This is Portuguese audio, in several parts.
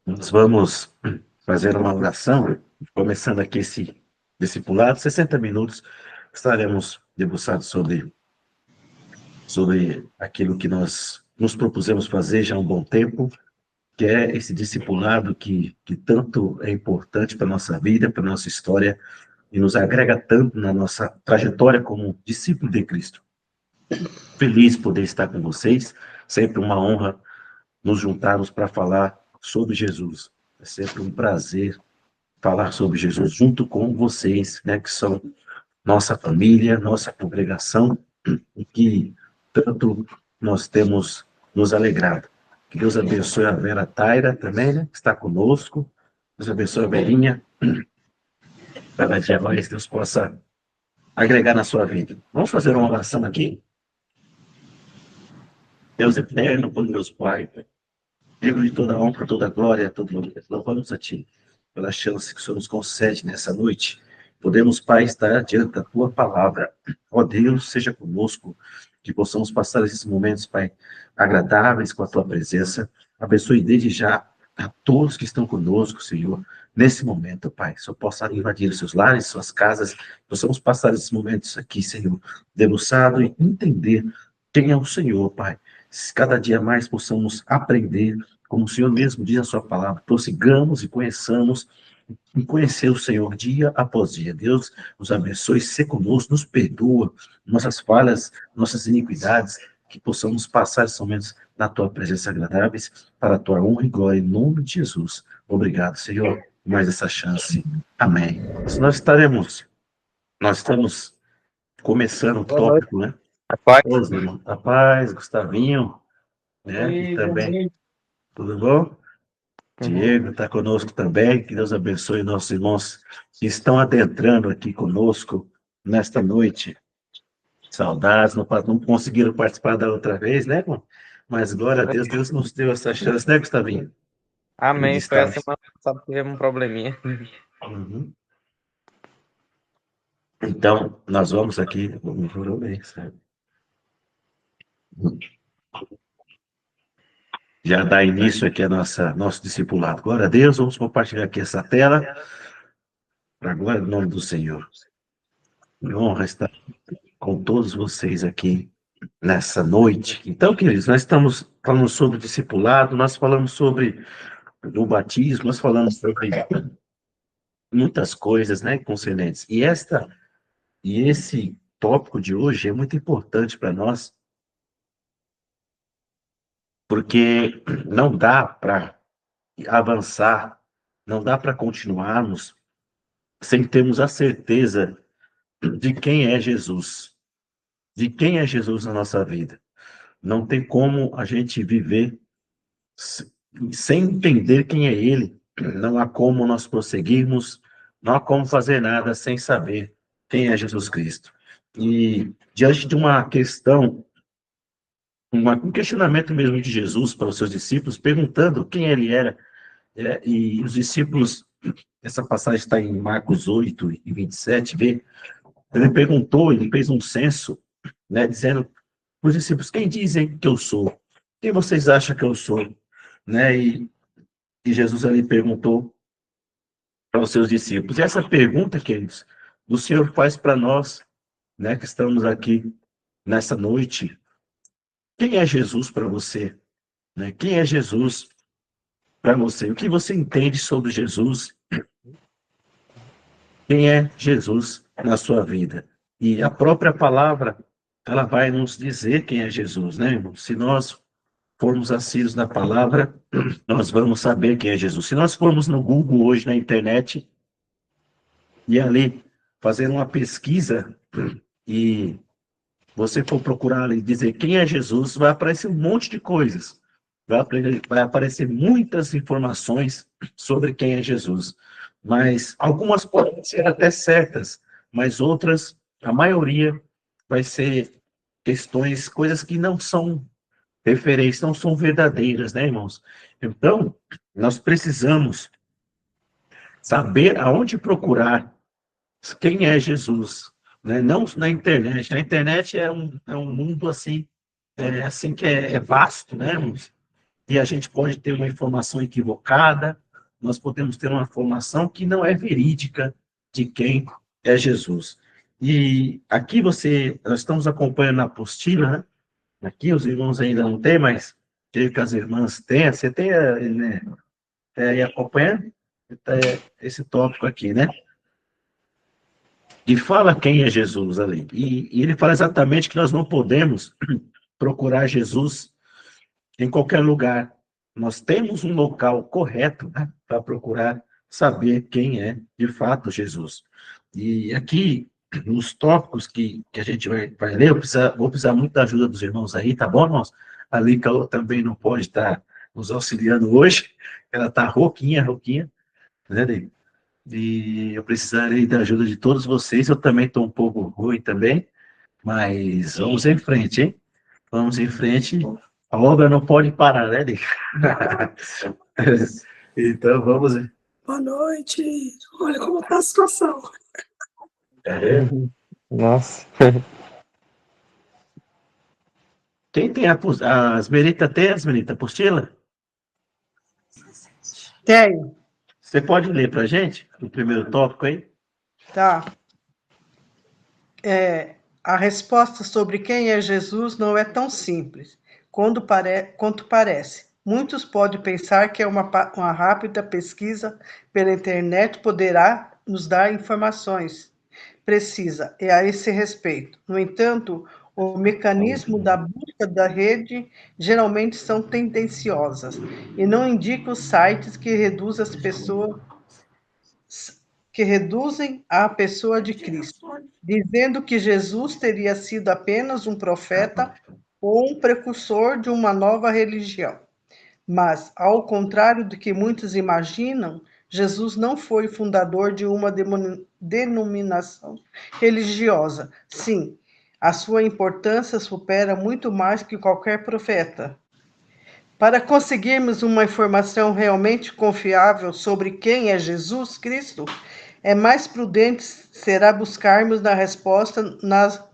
Nós vamos fazer uma oração, começando aqui esse discipulado, 60 minutos, estaremos debruçados sobre aquilo que nós nos propusemos fazer já há um bom tempo, que é esse discipulado que tanto é importante para a nossa vida, para a nossa história, e nos agrega tanto na nossa trajetória como discípulo de Cristo. Feliz poder estar com vocês, sempre uma honra nos juntarmos para falar sobre Jesus. É sempre um prazer falar sobre Jesus junto com vocês, né, que são nossa família, nossa congregação, e que tanto nós temos nos alegrado. Que Deus abençoe a Vera Taira também, né, que está conosco. Deus abençoe a Verinha. Cada dia mais Deus possa agregar na sua vida. Vamos fazer uma oração aqui? Deus eterno, poderoso Pai, Deus de toda honra, toda glória, todo louvor, louvamos a Ti pela chance que o Senhor nos concede nessa noite. Podemos, Pai, estar diante da Tua palavra. Ó Deus, seja conosco, que possamos passar esses momentos, Pai, agradáveis com a Tua presença. Abençoe desde já a todos que estão conosco, Senhor, nesse momento, Pai. Só possa invadir os seus lares, suas casas, possamos passar esses momentos aqui, Senhor, debruçado e entender quem é o Senhor, Pai. Cada dia mais possamos aprender, como o Senhor mesmo diz na sua palavra, prossigamos e conheçamos e conhecer o Senhor dia após dia. Deus nos abençoe, se conosco, nos perdoa nossas falhas, nossas iniquidades, que possamos passar esses momentos na tua presença agradáveis, para a tua honra e glória, em nome de Jesus. Obrigado, Senhor, por mais essa chance. Amém. Nós estamos começando o Boa noite, tópico, né? rapaz. Ô, irmão, a paz, Gustavinho, né? E E boa também, noite. tudo bom? Uhum. Diego está conosco também, que Deus abençoe nossos irmãos que estão adentrando aqui conosco nesta noite. Saudades, não conseguiram participar da outra vez, né, irmão? Mas glória a Deus, Deus nos deu essa chance, né, Gustavinho? De Amém. Foi a estar. semana passada que tivemos um probleminha. Uhum. Então, nós vamos aqui. Já dá início aqui a nosso discipulado. Glória a Deus, vamos compartilhar aqui essa tela, para a glória do nome do Senhor. Que honra estar com todos vocês aqui nessa noite. Então, queridos, nós estamos falando sobre discipulado, nós falamos sobre o batismo, nós falamos sobre muitas coisas, né, concernentes. E esse tópico de hoje é muito importante para nós, porque não dá para avançar, não dá para continuarmos sem termos a certeza de quem é Jesus, de quem é Jesus na nossa vida. Não tem como a gente viver sem entender quem é Ele. Não há como nós prosseguirmos, não há como fazer nada sem saber quem é Jesus Cristo. E diante de uma questão, um questionamento mesmo de Jesus para os seus discípulos, perguntando quem ele era, e os discípulos, essa passagem está em Marcos 8 e 27, vê, ele perguntou, ele fez um censo, né, dizendo para os discípulos, quem dizem que eu sou? Quem vocês acham que eu sou? Né? E Jesus ali perguntou para os seus discípulos. E essa pergunta, queridos, o Senhor faz para nós, né, que estamos aqui nessa noite. Quem é Jesus para você? Né? Quem é Jesus para você? O que você entende sobre Jesus? Quem é Jesus na sua vida? E a própria palavra, ela vai nos dizer quem é Jesus, né, irmão? Se nós formos assíduos na palavra, nós vamos saber quem é Jesus. Se nós formos no Google hoje, na internet, e ali fazer uma pesquisa e você for procurar ali dizer quem é Jesus, vai aparecer um monte de coisas. Vai aparecer muitas informações sobre quem é Jesus. Mas algumas podem ser até certas, mas outras, a maioria, vai ser questões, coisas que não são referências, não são verdadeiras, né, irmãos? Então, nós precisamos saber aonde procurar quem é Jesus, né? Não na internet. Na internet é um mundo assim, assim que é vasto, né, irmãos? e a gente pode ter uma informação equivocada, nós podemos ter uma informação que não é verídica de quem é Jesus. E aqui nós estamos acompanhando a apostila, né? Aqui os irmãos ainda não têm, mas creio que as irmãs têm. Você tem, né, aí acompanhando esse tópico aqui, né? E fala quem é Jesus ali. E ele fala exatamente que nós não podemos procurar Jesus em qualquer lugar. Nós temos um local correto, né, para procurar saber quem é de fato Jesus. E aqui, nos tópicos que a gente vai ler, vou precisar muito da ajuda dos irmãos aí, tá bom, irmãos? A Lica também não pode estar nos auxiliando hoje, ela está rouquinha, né, David? E eu precisarei da ajuda de todos vocês, eu também estou um pouco ruim também, mas vamos em frente, hein? Vamos em frente. A obra não pode parar, né, Nick? Então, vamos. Boa noite. Olha como está a situação. Nossa. Quem tem as Merita tem as Merita apostila? Tenho. Você pode ler para a gente o primeiro tópico aí? Tá. A resposta sobre quem é Jesus não é tão simples quanto parece. Muitos podem pensar que uma rápida pesquisa pela internet poderá nos dar informações precisas a esse respeito. No entanto, o mecanismo da busca da rede geralmente são tendenciosas e não indicam sites que reduzem a pessoa de Cristo, dizendo que Jesus teria sido apenas um profeta ou um precursor de uma nova religião. Mas, ao contrário do que muitos imaginam, Jesus não foi fundador de uma denominação religiosa. Sim, a sua importância supera muito mais que qualquer profeta. Para conseguirmos uma informação realmente confiável sobre quem é Jesus Cristo, é mais prudente será buscarmos na resposta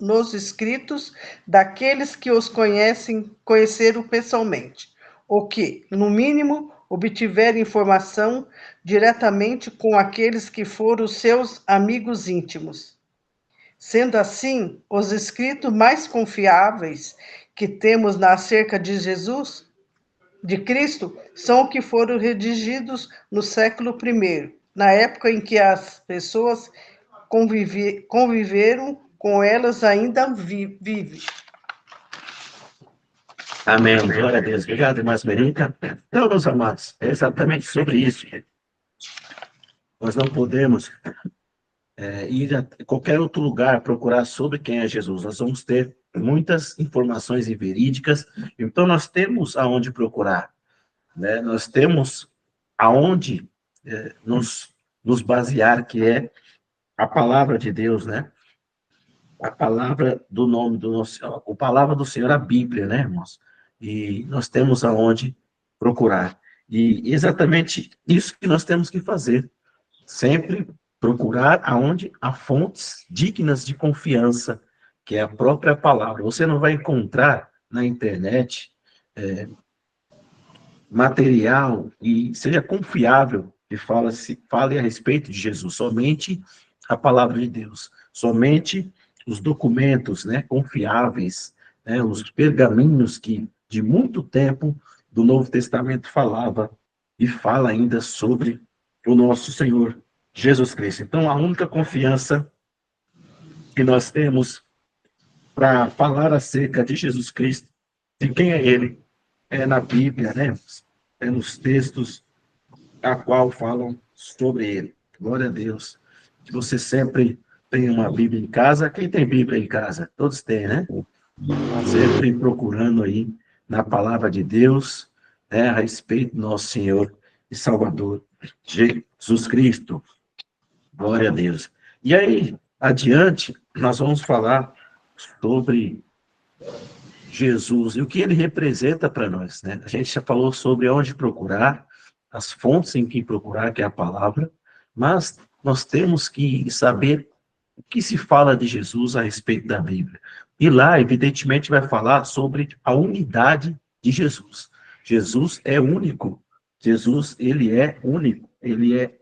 nos escritos daqueles que os conheceram pessoalmente, ou que, no mínimo, obtiveram informação diretamente com aqueles que foram seus amigos íntimos. Sendo assim, os escritos mais confiáveis que temos acerca de Jesus, de Cristo, são os que foram redigidos no século I, na época em que as pessoas conviveram com elas ainda vivem. Amém. Glória a Deus. Obrigado, irmãs Merita. Então, meus amados, é exatamente sobre isso. Nós não podemos ir a qualquer outro lugar procurar sobre quem é Jesus. Nós vamos ter muitas informações inverídicas, então nós temos aonde procurar, né? Nós temos aonde nos basear, que é a palavra de Deus, né? A palavra do nome do nosso, a palavra do Senhor, a Bíblia, né, irmãos? E nós temos aonde procurar. E exatamente isso que nós temos que fazer. Sempre procurar aonde há fontes dignas de confiança, que é a própria palavra. Você não vai encontrar na internet material e seja confiável que fale a respeito de Jesus. Somente a palavra de Deus. Somente os documentos, né, confiáveis, né, os pergaminhos que de muito tempo do Novo Testamento falava e fala ainda sobre o nosso Senhor Jesus Cristo. Então, a única confiança que nós temos para falar acerca de Jesus Cristo, de quem é Ele, é na Bíblia, né? É nos textos a qual falam sobre Ele. Glória a Deus. Que você sempre tenha uma Bíblia em casa. Quem tem Bíblia em casa? Todos têm, né? Sempre procurando aí na palavra de Deus, né, a respeito do nosso Senhor e Salvador, Jesus Cristo. Glória a Deus. E aí, adiante, nós vamos falar sobre Jesus e o que ele representa para nós, né? A gente já falou sobre onde procurar, as fontes em que procurar, que é a palavra, mas nós temos que saber o que se fala de Jesus a respeito da Bíblia. E lá, evidentemente, vai falar sobre a unidade de Jesus. Jesus é único. Jesus, ele é único. Ele é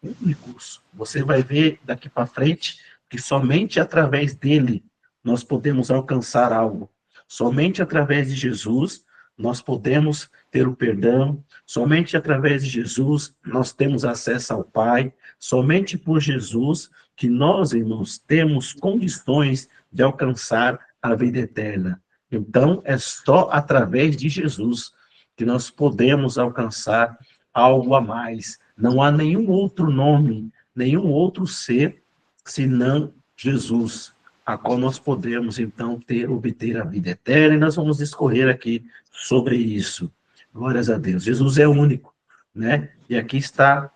único. Você vai ver daqui para frente que somente através dele nós podemos alcançar algo. Somente através de Jesus nós podemos ter o perdão. Somente através de Jesus nós temos acesso ao Pai. Somente por Jesus que nós, irmãos, temos condições de alcançar a vida eterna. Então, é só através de Jesus que nós podemos alcançar algo a mais. Não há nenhum outro nome, nenhum outro ser, senão Jesus, a qual nós podemos, então, obter a vida eterna, e nós vamos discorrer aqui sobre isso. Glórias a Deus. Jesus é único, né? E aqui está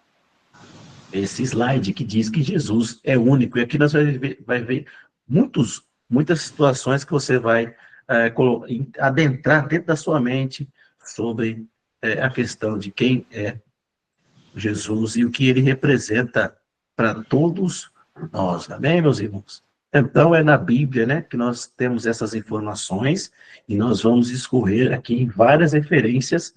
esse slide que diz que Jesus é único. E aqui nós vai ver muitas situações que você vai adentrar dentro da sua mente sobre a questão de quem é Jesus e o que ele representa para todos nós. Amém, meus irmãos? Então, é na Bíblia, né, que nós temos essas informações e nós vamos discorrer aqui em várias referências,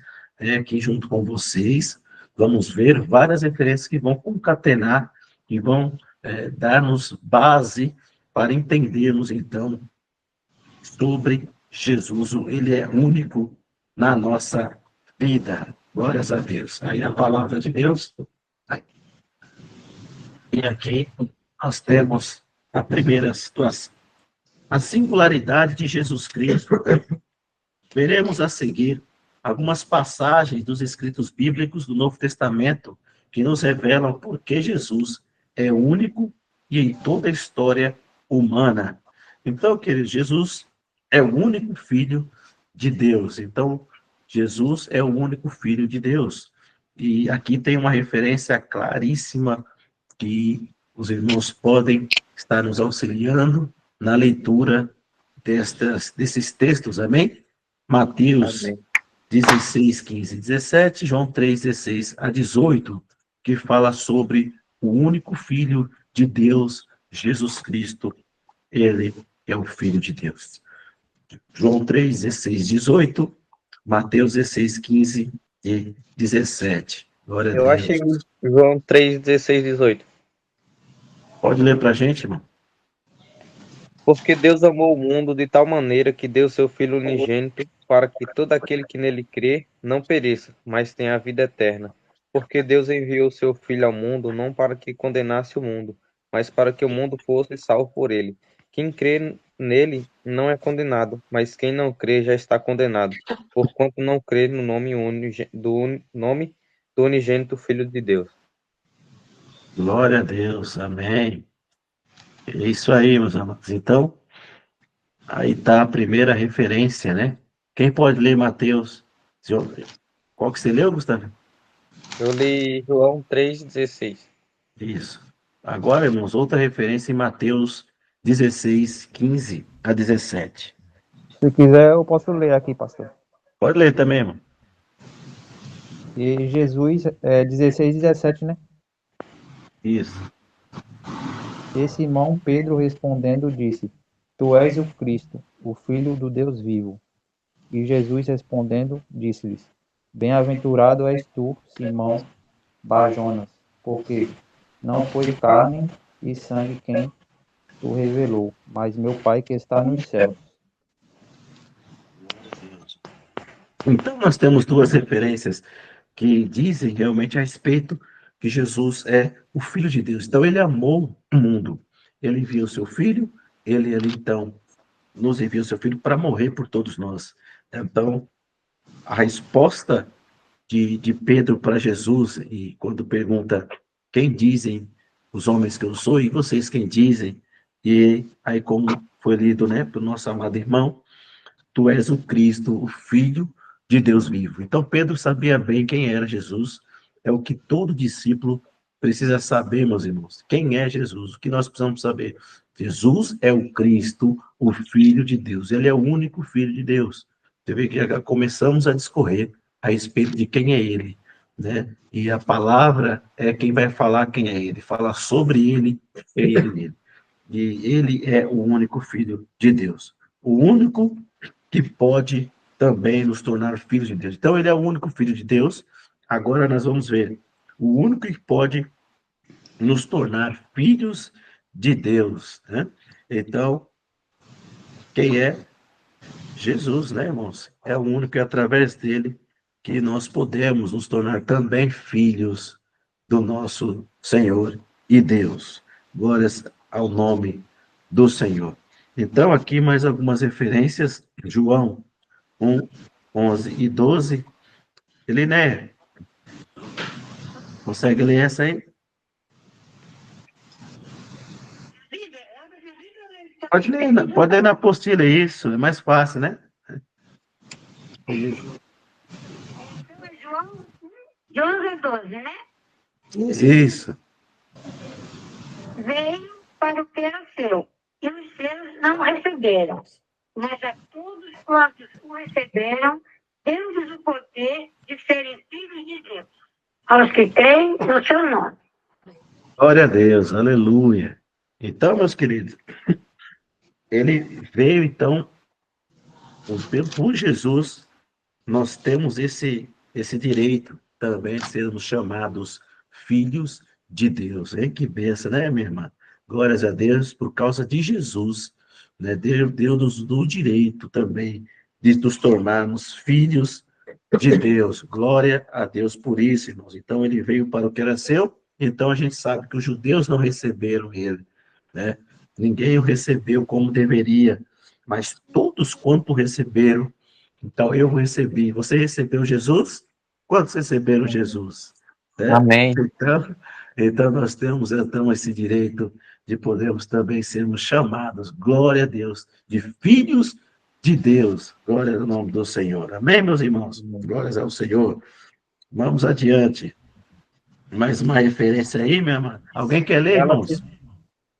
aqui junto com vocês. Vamos ver várias referências que vão concatenar e vão dar-nos base para entendermos, então, sobre Jesus. Ele é único na nossa vida. Glórias a Deus. Aí a palavra de Deus. E aqui nós temos a primeira situação. A singularidade de Jesus Cristo. Veremos a seguir algumas passagens dos escritos bíblicos do Novo Testamento que nos revelam por que Jesus é único e em toda a história humana. Então, queridos, Jesus é o único Filho de Deus. Então, Jesus é o único Filho de Deus. E aqui tem uma referência claríssima que os irmãos podem estar nos auxiliando na leitura desses textos, amém? Mateus 16, 15 e 17, João 3, 16 a 18, que fala sobre o único Filho de Deus, Jesus Cristo. Ele é o Filho de Deus. João 3, 16, 18, Mateus 16, 15 e 17. Glória a Deus. Eu achei João 3, 16, 18. Pode ler para a gente, irmão? Porque Deus amou o mundo de tal maneira que deu seu Filho unigênito para que todo aquele que nele crê não pereça, mas tenha a vida eterna. Porque Deus enviou seu Filho ao mundo não para que condenasse o mundo, mas para que o mundo fosse salvo por ele. Quem crê nele não é condenado, mas quem não crê já está condenado, porquanto não crê no nome do unigênito Filho de Deus. Glória a Deus, amém. É isso aí, meus amados. Então, aí está a primeira referência, né? Quem pode ler Mateus? Qual que você leu, Gustavo? Eu li João 3,16. Isso. Agora, irmãos, outra referência em Mateus 16, 15 a 17. Se quiser, eu posso ler aqui, pastor. Pode ler também, irmão. E Jesus, 16, 17, né? Isso. E Simão Pedro respondendo disse: Tu és o Cristo, o Filho do Deus vivo. E Jesus respondendo disse-lhes: Bem-aventurado és tu, Simão Barjonas, porque não foi carne e sangue quem tu revelou, mas meu Pai que está nos céus. Então, nós temos duas referências que dizem realmente a respeito que Jesus é o Filho de Deus. Então, ele amou o mundo. Ele enviou seu Filho, ele então, nos enviou seu Filho para morrer por todos nós. Então, a resposta de Pedro para Jesus, e quando pergunta quem dizem os homens que eu sou, e vocês quem dizem, e aí como foi lido, né, pelo nosso amado irmão, tu és o Cristo, o Filho de Deus vivo. Então Pedro sabia bem quem era Jesus, é o que todo discípulo precisa saber, meus irmãos, quem é Jesus, o que nós precisamos saber. Jesus é o Cristo, o Filho de Deus, ele é o único Filho de Deus. Você vê que já começamos a discorrer a respeito de quem é ele, né? E a palavra é quem vai falar quem é ele, falar sobre ele, é ele nele. E ele é o único Filho de Deus, o único que pode também nos tornar filhos de Deus. Então, ele é o único filho de Deus. Agora nós vamos ver o único que pode nos tornar filhos de Deus, né? Então, quem é? Jesus, né, irmãos? É o único e através dele que nós podemos nos tornar também filhos do nosso Senhor e Deus. Glórias ao nome do Senhor. Então, aqui mais algumas referências. João 1, 11 e 12. Ele, né? Consegue ler essa aí? Pode ler na apostila, isso. É mais fácil, né? Isso. João 11 e 12, né? Isso. Veio para o que era seu, e os seus não receberam. Mas a todos quantos o receberam, deu-lhes o poder de serem filhos de Deus, aos que creem no seu nome. Glória a Deus, aleluia. Então, meus queridos, ele veio, então, por Jesus, nós temos esse direito também de sermos chamados filhos de Deus. Hein? Que benção, né, minha irmã? Glórias a Deus, por causa de Jesus, né? Deus nos deu o direito também de nos tornarmos filhos de Deus. Glória a Deus por isso, irmãos. Então, ele veio para o que era seu, então a gente sabe que os judeus não receberam ele, né? Ninguém o recebeu como deveria, mas todos quanto receberam, então eu recebi. Você recebeu Jesus? Quantos receberam Jesus? Né? Amém. Então nós temos então esse direito de podermos também sermos chamados, glória a Deus, de filhos de Deus. Glória ao nome do Senhor. Amém, meus irmãos? Glórias ao Senhor. Vamos adiante. Mais uma referência aí, minha irmã. Alguém quer ler, irmãos?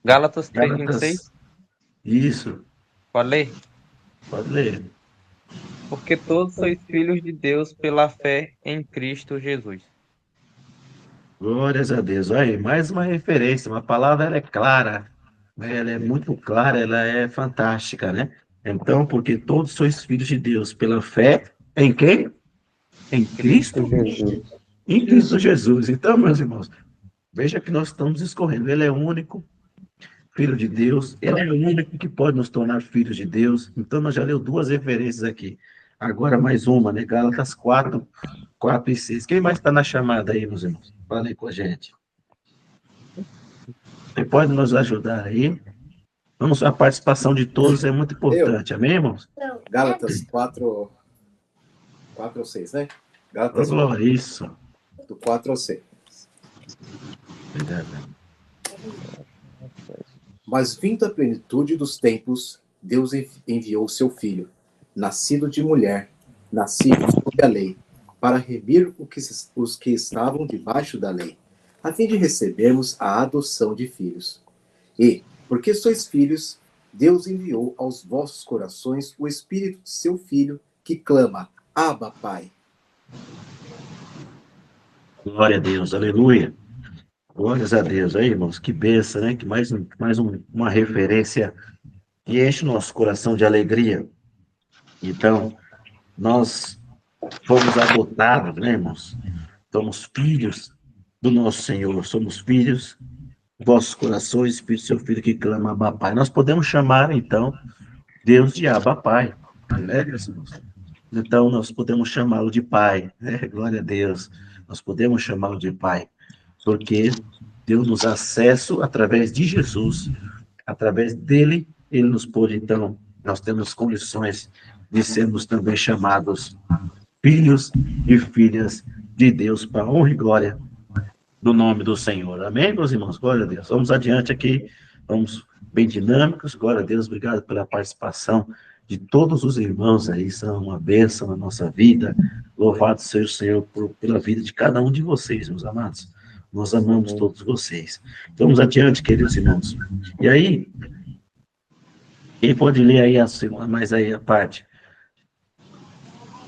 Gálatas 3:26. Isso. Pode ler? Pode ler. Porque todos sois filhos de Deus pela fé em Cristo Jesus. Glórias a Deus. Aí, mais uma referência. Uma palavra, ela é clara, né? Ela é muito clara, ela é fantástica, né? Então, porque todos sois filhos de Deus pela fé em quem? Em Cristo? Jesus. Em Cristo Jesus. Então, meus irmãos, veja que nós estamos escorrendo. Ele é o único filho de Deus. Ele é o único que pode nos tornar filhos de Deus. Então, nós já leu duas referências aqui. Agora mais uma, né? Gálatas 4, 4 e 6. Quem mais está na chamada aí, meus irmãos? Fala aí com a gente. Você pode nos ajudar aí? Vamos, a participação de todos é muito importante. Amém, irmãos? Gálatas 4, 4 ou 6, né? Gálatas Glória, isso. do 4 ao 6. Obrigado. Mas vindo a plenitude dos tempos, Deus enviou seu Filho, nascido de mulher, nascido sob a lei, para remir os que estavam debaixo da lei, a fim de recebermos a adoção de filhos. E, porque sois filhos, Deus enviou aos vossos corações o Espírito de seu Filho, que clama, Abba, Pai. Glória a Deus, aleluia. Glórias a Deus. Aí, irmãos, que benção, né? Que uma referência que enche o nosso coração de alegria. Então, nós fomos adotados, né, irmãos? Somos filhos do nosso Senhor, somos filhos, vossos corações, Espírito do seu Filho que clama, Abba, Pai. Nós podemos chamar, então, Deus de Abba, Pai, né, meus irmãos? Então, nós podemos chamá-lo de Pai, né? Glória a Deus. Nós podemos chamá-lo de Pai, porque deu-nos acesso através de Jesus, através dele, ele nos pôde, então, nós temos condições de sermos também chamados filhos e filhas de Deus, para a honra e glória do nome do Senhor. Amém, meus irmãos? Glória a Deus. Vamos adiante aqui, vamos bem dinâmicos. Glória a Deus, obrigado pela participação de todos os irmãos aí, são uma bênção na nossa vida. Louvado seja o Senhor pela vida de cada um de vocês, meus amados. Nós amamos todos vocês. Vamos adiante, queridos irmãos. E aí, quem pode ler aí mais aí a parte?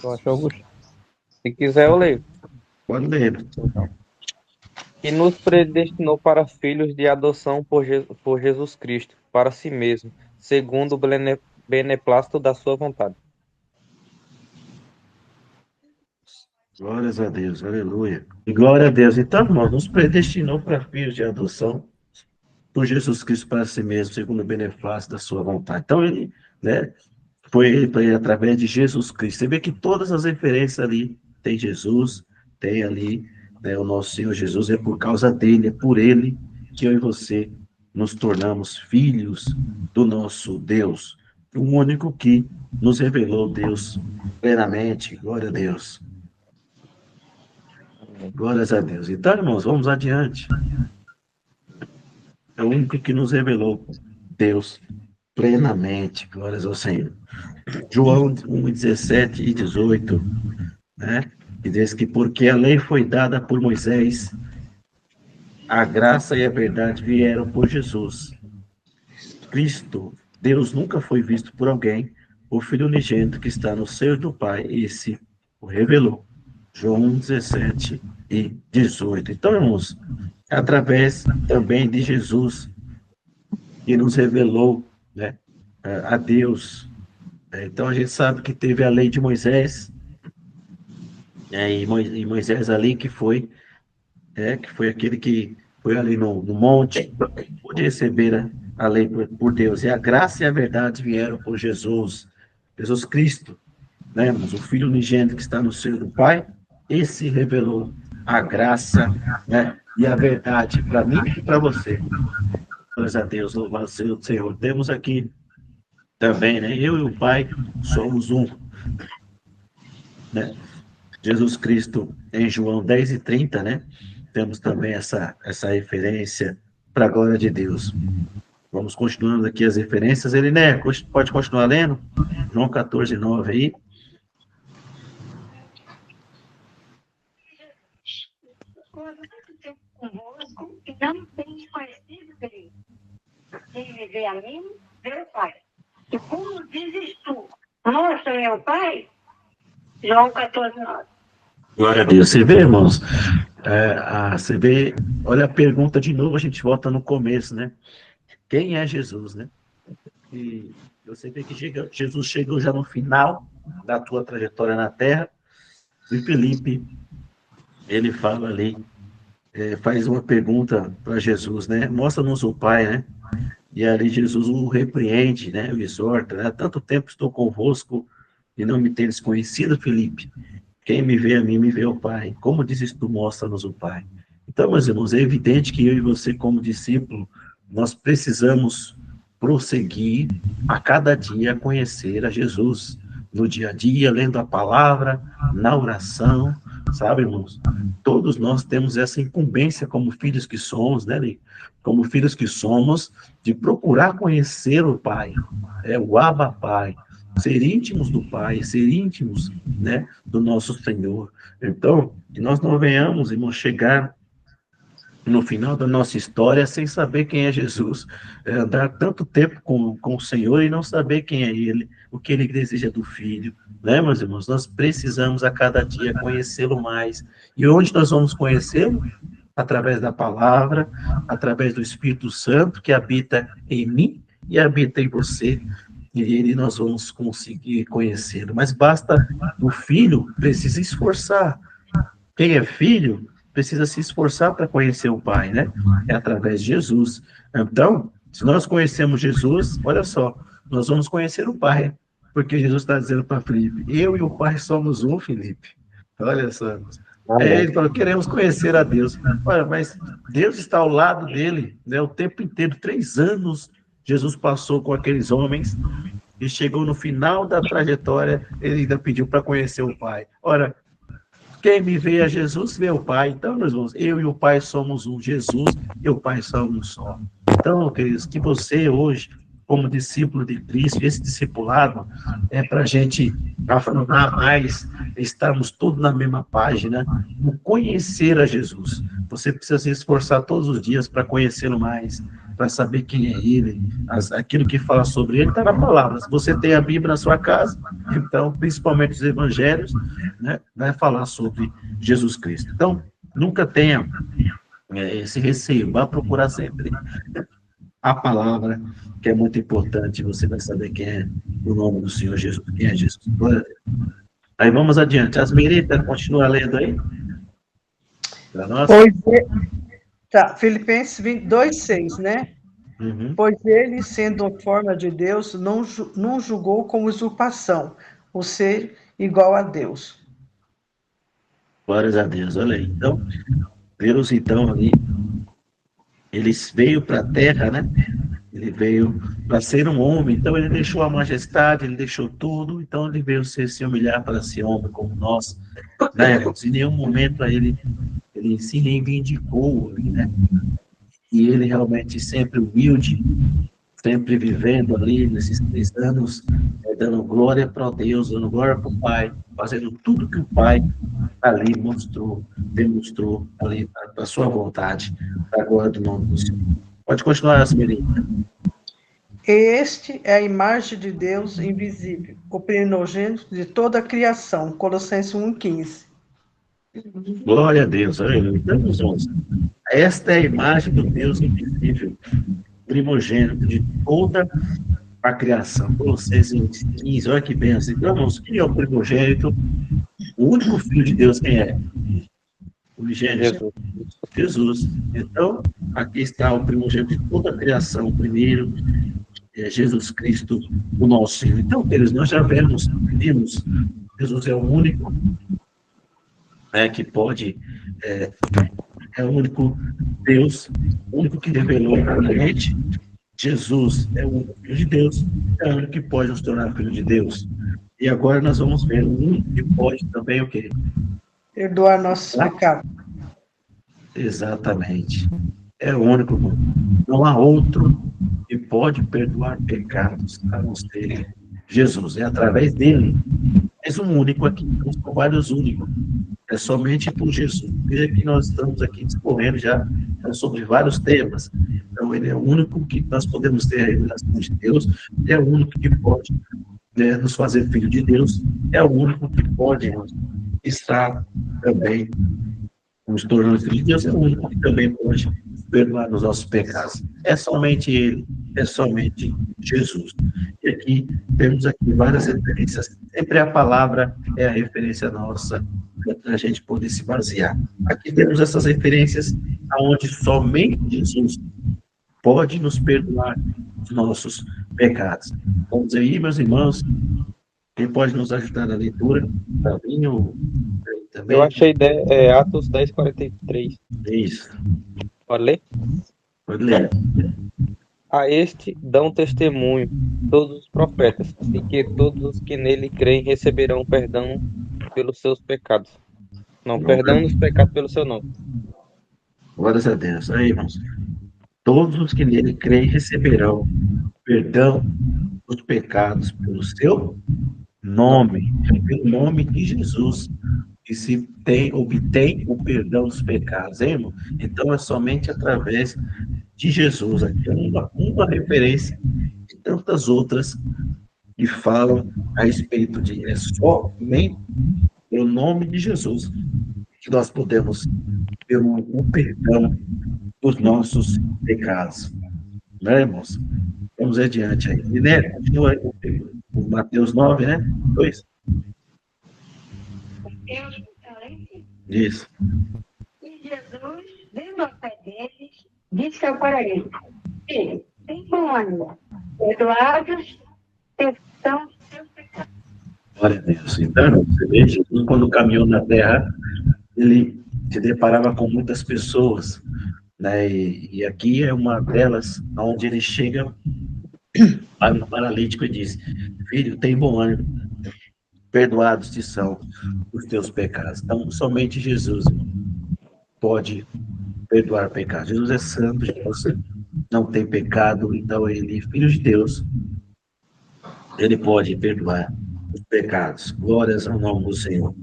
Eu acho, Augusto. Se quiser, eu leio. Pode ler. E nos predestinou para filhos de adoção por Jesus Cristo, para si mesmo, segundo o beneplácito da sua vontade. Glórias a Deus, aleluia. E glória a Deus. Então, irmão, nos predestinou para filhos de adoção por Jesus Cristo para si mesmo, segundo o beneplácito da sua vontade. Então, ele, né, foi ele através de Jesus Cristo. Você vê que todas as referências ali tem Jesus, tem ali, né, o nosso Senhor Jesus, é por causa dele, é por ele que eu e você nos tornamos filhos do nosso Deus, o único que nos revelou Deus plenamente. Glória a Deus. Glórias a Deus. Então, irmãos, vamos adiante. É o único que nos revelou Deus plenamente. Glórias ao Senhor. João 1, 17 e 18, né? Que diz que porque a lei foi dada por Moisés, a graça e a verdade vieram por Jesus. Cristo, Deus nunca foi visto por alguém, o Filho unigênito que está no seio do Pai, esse o revelou. João 1, 17 e 18. Então, irmãos, através também de Jesus, que nos revelou, né, a Deus. Então, a gente sabe que teve a lei de Moisés, e Moisés ali que foi aquele que foi ali no monte, pôde receber a lei por Deus. E a graça e a verdade vieram por Jesus Cristo, né, irmãos? O Filho unigênito que está no seio do Pai, esse revelou a graça, né, e a verdade para mim e para você. Glórias a Deus, louvado seja o Senhor. Temos aqui também, né, eu e o Pai somos um, né? Jesus Cristo em João 10 e 30, né? Temos também essa referência para a glória de Deus. Vamos continuando aqui as referências. Ele, né, pode continuar lendo? João 14, 9 aí. Convosco e não tens conhecido dele. Quem me vê a mim, vê o Pai. E como dizes tu, mostra meu Pai? João 14, 9. Glória a Deus. Você vê, irmãos? Você vê, olha a pergunta de novo, a gente volta no começo, né? Quem é Jesus, né? E você vê que Jesus chegou já no final da tua trajetória na Terra, e Felipe, ele fala ali, faz uma pergunta para Jesus, né? Mostra-nos o Pai, né? E ali Jesus o repreende, né? O exorta, né? Há tanto tempo estou convosco e não me tendes conhecido, Felipe. Quem me vê a mim, me vê o Pai. Como dizes tu, mostra-nos o Pai. Então, meus irmãos, é evidente que eu e você, como discípulo, nós precisamos prosseguir a cada dia a conhecer a Jesus. No dia a dia, lendo a palavra, na oração, sabe, irmãos? Todos nós temos essa incumbência como filhos que somos, né, Lee? Como filhos que somos, de procurar conhecer o Pai, o Abba Pai, ser íntimos do Pai, ser íntimos, né, do nosso Senhor. Então, que nós não venhamos, irmãos, chegar no final da nossa história sem saber quem é Jesus, andar tanto tempo com o Senhor e não saber quem é Ele, o que Ele deseja do Filho, né, meus irmãos? Nós precisamos a cada dia conhecê-lo mais. E onde nós vamos conhecê-lo? Através da palavra, através do Espírito Santo que habita em mim e habita em você. E ele nós vamos conseguir conhecê-lo. Mas basta, o filho precisa esforçar. Quem é filho precisa se esforçar para conhecer o Pai, né? É através de Jesus. Então, se nós conhecemos Jesus, olha só, nós vamos conhecer o Pai. Porque Jesus está dizendo para Felipe, eu e o Pai somos um, Felipe. Olha só. Ele falou, queremos conhecer a Deus. Olha, mas Deus está ao lado dele, né, o tempo inteiro. 3 anos Jesus passou com aqueles homens e chegou no final da trajetória, ele ainda pediu para conhecer o Pai. Ora, quem me vê a Jesus, vê o Pai. Então, meus irmãos, eu e o Pai somos um. Jesus e o Pai são um só. Então, queridos, que você hoje, como discípulo de Cristo, esse discipulado é para a gente afirmar mais, estarmos todos na mesma página, no conhecer a Jesus. Você precisa se esforçar todos os dias para conhecê-lo mais, para saber quem é Ele, aquilo que fala sobre Ele está na palavra. Se você tem a Bíblia na sua casa, então, principalmente os evangelhos, né, vai falar sobre Jesus Cristo. Então, nunca tenha esse receio, vá procurar sempre a palavra, que é muito importante, você vai saber quem é o nome do Senhor Jesus, quem é Jesus. Aí vamos adiante. Asmirita, continua lendo aí. Para nós. Tá, Filipenses 2:6, né? Uhum. Pois ele, sendo em forma de Deus, não julgou como usurpação o ser igual a Deus. Glórias a Deus. Olha aí. Então, Deus, então, ali, ele veio para a terra, né? Ele veio para ser um homem, então ele deixou a majestade, ele deixou tudo, então ele veio se humilhar para ser homem como nós, né? Em nenhum momento ele se reivindicou, né? E ele realmente sempre humilde, sempre vivendo ali nesses 3 anos, dando glória para Deus, dando glória para o Pai, fazendo tudo que o Pai ali demonstrou ali para a sua vontade, para a glória do nome do Senhor. Pode continuar, Asmerita. Este é a imagem de Deus invisível, o primogênito de toda a criação. Colossenses 1:15. Glória a Deus. Aleluia. Então, irmãos, esta é a imagem do Deus invisível, primogênito de toda a criação. Colossenses 15, olha que benção. Então, irmãos, quem é o primogênito? O único filho de Deus, quem é? O unigênito. Jesus. Então, aqui está o primogênito de toda a criação, o primeiro, Jesus Cristo, o nosso Senhor. Então, queridos, nós já vimos, Jesus é o único que pode, é o único Deus, o único que revelou para a gente. Jesus é o único Filho de Deus, é o único que pode nos tornar Filho de Deus. E agora nós vamos ver o único que pode também o quê? Perdoar nossos pecados. Exatamente. É o único. Não há outro que pode perdoar pecados a não ser Jesus. É através dele. És um único aqui. São vários únicos. É somente por Jesus. Veja que nós estamos aqui discorrendo já sobre vários temas. Então, ele é o único que nós podemos ter a revelação de Deus. É o único que pode nos fazer filho de Deus. É o único que pode estar também nos tornando filhos de Deus. É o único que também pode perdoar os nossos pecados. É somente ele. É somente Jesus. E aqui temos aqui várias referências. Sempre a palavra é a referência nossa para a gente poder se basear. Aqui temos essas referências aonde somente Jesus pode nos perdoar os nossos pecados. Vamos aí, meus irmãos. Quem pode nos ajudar na leitura? Fabinho, também. Eu achei Atos 10:43. Isso. Pode ler? Pode ler. A este dão testemunho todos os profetas, e que todos os que nele creem receberão perdão pelos seus pecados. Não, perdão dos pecados pelo seu nome. Glórias a Deus. Aí, irmãos. Todos os que nele creem receberão perdão dos pecados pelo seu nome, pelo nome de Jesus, que se obtém o perdão dos pecados, hein, irmão? Então é somente através de Jesus. Aqui é uma referência de tantas outras que falam a respeito de somente pelo nome de Jesus que nós podemos ter o perdão dos nossos pecados. Né, irmãos? Vamos adiante aí. E, né, continua aí o Mateus 9, né? 2. Isso. E Jesus, vendo a fé deles, disse para ele: Filho, tem bom ânimo, perdoados são os seus pecados. Glória a Deus. Então, você vê, Jesus, quando caminhou na terra, ele se deparava com muitas pessoas, né? E aqui é uma delas, onde ele chega para o paralítico e diz: Filho, tem bom ânimo, perdoados te são os teus pecados. Então, somente Jesus pode perdoar pecados. Jesus é santo, Jesus não tem pecado, então ele, filho de Deus, ele pode perdoar os pecados. Glórias ao nome do Senhor.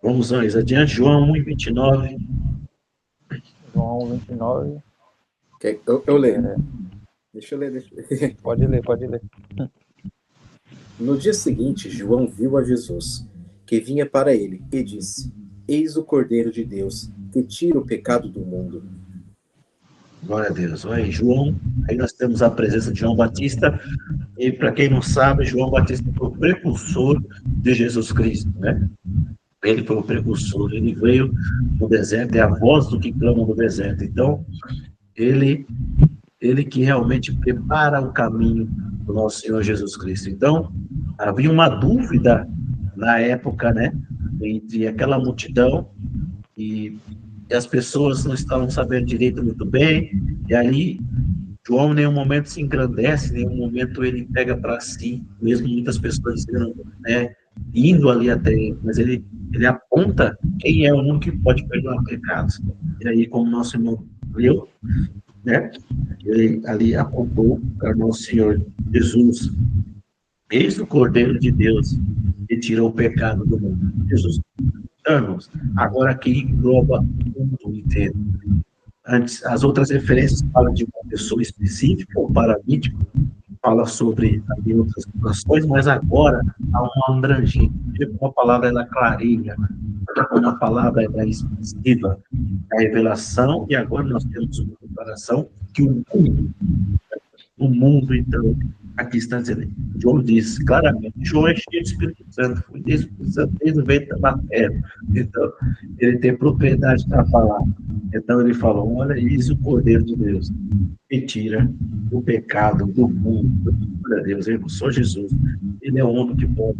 Vamos mais adiante, João 1:29. João 29. Eu leio. Deixa eu ler. Pode ler. No dia seguinte, João viu a Jesus, que vinha para ele, e disse: Eis o Cordeiro de Deus, que tira o pecado do mundo. Glória a Deus. Aí, João, aí nós temos a presença de João Batista, e para quem não sabe, João Batista foi o precursor de Jesus Cristo, né? Ele foi o precursor, ele veio no deserto, é a voz do que clama no deserto. Então, ele que realmente prepara o caminho do nosso Senhor Jesus Cristo. Então, havia uma dúvida na época, né, entre aquela multidão e as pessoas não estavam sabendo direito muito bem, e ali João em nenhum momento se engrandece, em nenhum momento ele pega para si, mesmo muitas pessoas dizendo, né, indo ali até ele, mas ele aponta quem é o único que pode perdoar pecados. E aí, como nosso irmão leu, né, ele ali apontou para nosso Senhor Jesus, eis o Cordeiro de Deus que tirou o pecado do mundo. Jesus, anos, agora que engloba o mundo inteiro. Antes, as outras referências falam de uma pessoa específica, o paralítico, fala sobre ali, outras situações, mas agora há uma abrangência. Uma palavra ela clareia, uma palavra ela é expressiva, a revelação, e agora nós temos uma comparação que o mundo, então, aqui está dizendo, João diz claramente, João é cheio de Espírito Santo, foi desde o ventre da terra, então, ele tem propriedade para falar. Então, ele falou, olha isso, o Cordeiro de Deus, que tira o pecado do mundo. Olha Deus, eu sou Jesus, ele é o único que pode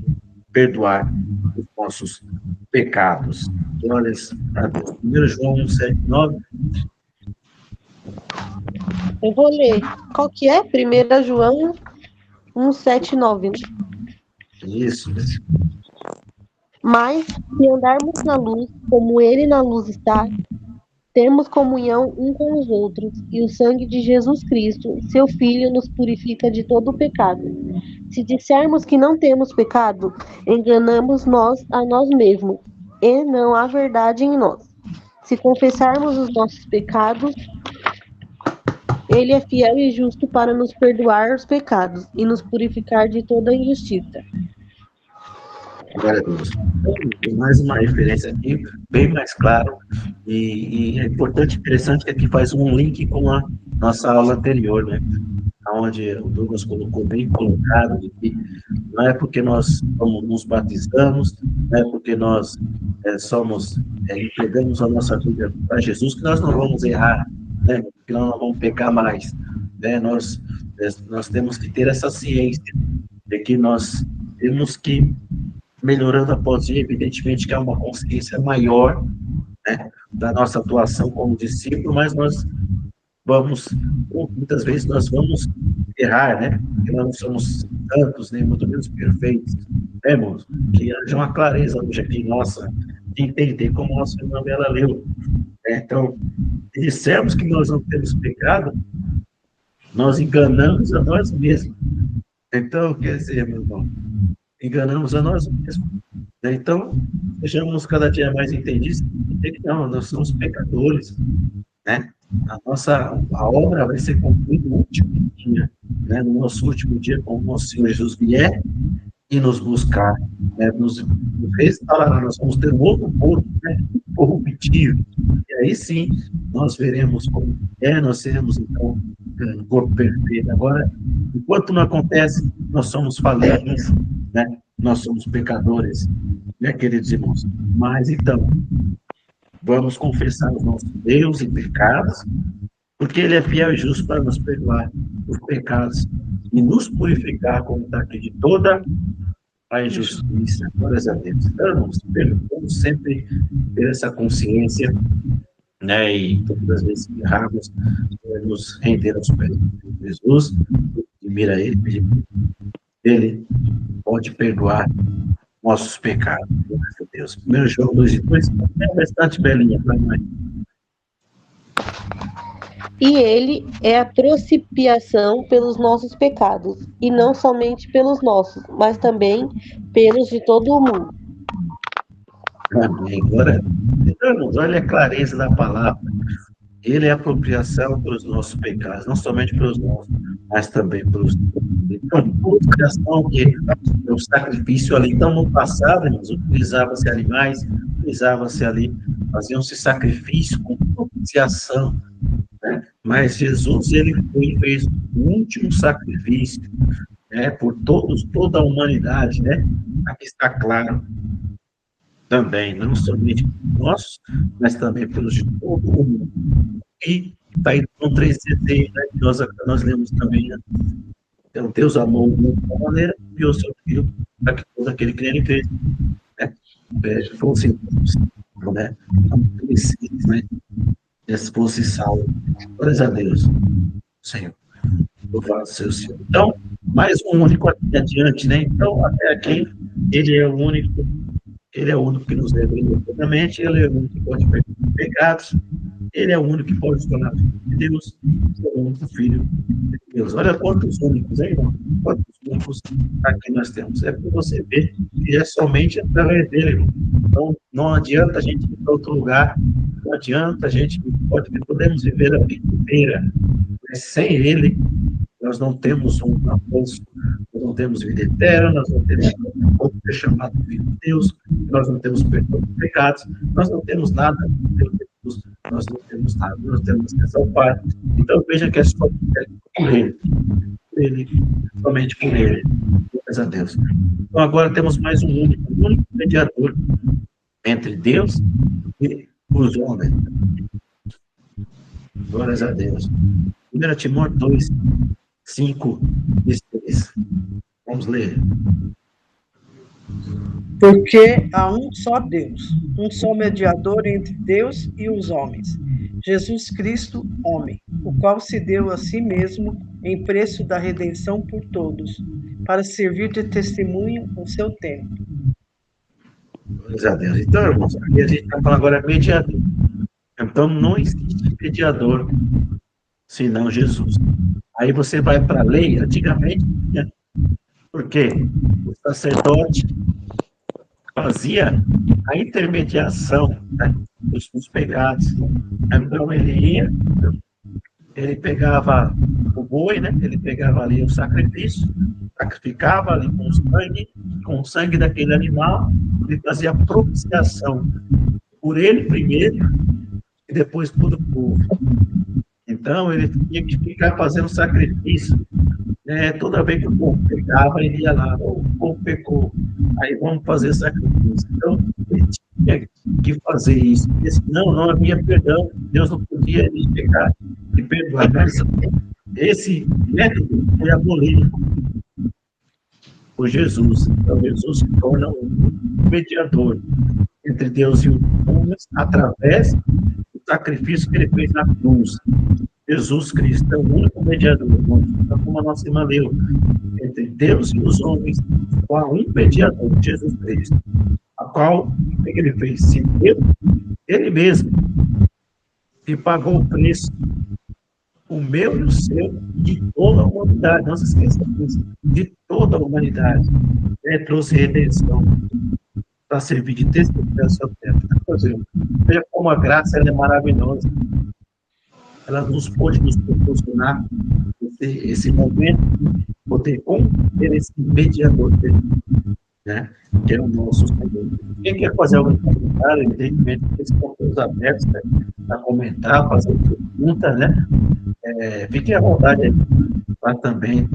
perdoar os nossos pecados. Olha, 1 João 1,7,9. Eu vou ler. Qual que é? 1 João 1,7,9. Né? Isso. Mas, se andarmos na luz, como ele na luz está, temos comunhão um com os outros, e o sangue de Jesus Cristo, seu Filho, nos purifica de todo o pecado. Se dissermos que não temos pecado, enganamos nós a nós mesmos, e não há verdade em nós. Se confessarmos os nossos pecados, ele é fiel e justo para nos perdoar os pecados e nos purificar de toda injustiça. Glória a Deus. Tem mais uma referência aqui, bem mais claro, e é importante, interessante, que aqui faz um link com a nossa aula anterior, né? Onde o Douglas colocou bem colocado, de que não é porque nós nos batizamos, não é porque nós entregamos a nossa vida para Jesus que nós não vamos errar, né? Que nós não vamos pecar mais, né? Nós temos que ter essa ciência de que nós temos que melhorando após dia, evidentemente que há uma consciência maior, né, da nossa atuação como discípulo, mas nós muitas vezes nós vamos errar, né, porque nós não somos santos, nem muito menos perfeitos, né, irmãos? Que haja uma clareza hoje aqui, nossa, de entender como a nossa irmã ela leu, né? Então, se dissermos que nós não temos pecado, nós enganamos a nós mesmos. Então, quer dizer, meu irmão, enganamos a nós mesmos. Então, sejamos cada dia mais entendidos, que não, nós somos pecadores, né? A obra vai ser concluída no último dia, né? No nosso último dia, quando o nosso Senhor Jesus vier e nos buscar, né? Nos restaurar, nós vamos ter um outro corpo, né? Corruptível. E aí sim, nós veremos como nós seremos, então, um corpo perfeito. Agora, enquanto não acontece, nós somos falíveis, né? Nós somos pecadores, né, queridos irmãos? Mas, então, vamos confessar os nossos erros e pecados, porque Ele é fiel e justo para nos perdoar os pecados e nos purificar, como está aqui, de toda a injustiça. Glórias a Deus. Então, vamos sempre ter essa consciência, né, e todas as vezes que errarmos, nos render aos pés de Jesus, e mira Ele, Ele pode perdoar nossos pecados. Glórias a Deus. 1 João 2:2 é bastante belinha para nós. E ele é a propiciação pelos nossos pecados, e não somente pelos nossos, mas também pelos de todo o mundo. Amém. Glória a Deus. Então, irmãos, olha a clareza da palavra. Ele é a apropriação pelos nossos pecados, não somente pelos nossos, mas também pelos. Então, purificação, que o sacrifício ali, então, no passado, irmãos, utilizava-se animais, utilizava-se ali, faziam-se sacrifício com propiciação, né? Mas Jesus, ele fez o último sacrifício, né, por toda a humanidade, né? Aqui está claro também, não somente por nós, mas também pelos de todo o mundo. E está aí no 3,16, né, que nós lemos também, né? Então, Deus amou o mundo de uma maneira, enviou o seu Filho para que todo aquele que nele crê, né, fosse, né, né, fosse salvo. Glórias a Deus, Senhor. Louvado seja o Senhor. Então, mais um único aqui adiante, né? Então, até aqui, ele é o único que nos leva eternamente, ele é o único que pode perdoar os pecados, ele é o único que pode se tornar filho de Deus, ele é o único filho de Deus. Olha quantos únicos, hein, irmão? Quantos únicos aqui nós temos. É para você ver que é somente através dele, irmão. Então, não adianta a gente ir para outro lugar, não adianta a gente, podemos viver a vida inteira, mas sem ele, nós não temos um avanço, nós não temos vida eterna, nós não temos como ser chamado filho de Deus, nós não temos perdão dos pecados, nós não temos nada, nós não temos nada, nós temos acesso ao Pai. Então veja que é só por ele, somente por ele. Graças a Deus. Então agora temos mais um único mediador entre Deus e os homens. Glórias a Deus. 1 Timóteo 2, 5 e 6. Vamos ler. Porque há um só Deus, um só mediador entre Deus e os homens, Jesus Cristo, homem, o qual se deu a si mesmo em preço da redenção por todos, para servir de testemunho no seu tempo. Glórias a Deus. Então, irmãos, aqui a gente está falando agora mediador. Então, não existe mediador senão Jesus. Aí você vai para a lei, antigamente, né? Porque o sacerdote fazia a intermediação, né, dos pecados. Então ele pegava o boi, né? Ele pegava ali o sacrifício, sacrificava ali com o sangue daquele animal, ele fazia a propiciação por ele primeiro e depois por o povo. Então ele tinha que ficar fazendo sacrifício, né? Toda vez que o povo pecava, ele ia lá, o povo pecou, aí vamos fazer sacrifício. Então ele tinha que fazer isso, porque senão não havia perdão, Deus não podia pecar e perdoar. Mas esse método foi abolido por Jesus. Então Jesus se torna um mediador entre Deus e os homens através do sacrifício que ele fez na cruz. Jesus Cristo é o único mediador, como a nossa irmã leu, entre Deus e os homens, só há um mediador, Jesus Cristo, a qual ele fez sim, ele mesmo, que pagou o preço, o meu e o seu, de toda a humanidade, não se esqueça disso, de toda a humanidade, trouxe redenção para servir de testemunho ao seu tempo. Veja como a graça ela é maravilhosa. Ela nos pode nos proporcionar esse momento, poder ter esse mediador dele, né? Que é o nosso Senhor. Quem quer fazer algum comentário, evidentemente, estão todos abertos, né, para comentar, fazer perguntas, né? Fiquem à vontade aí, para também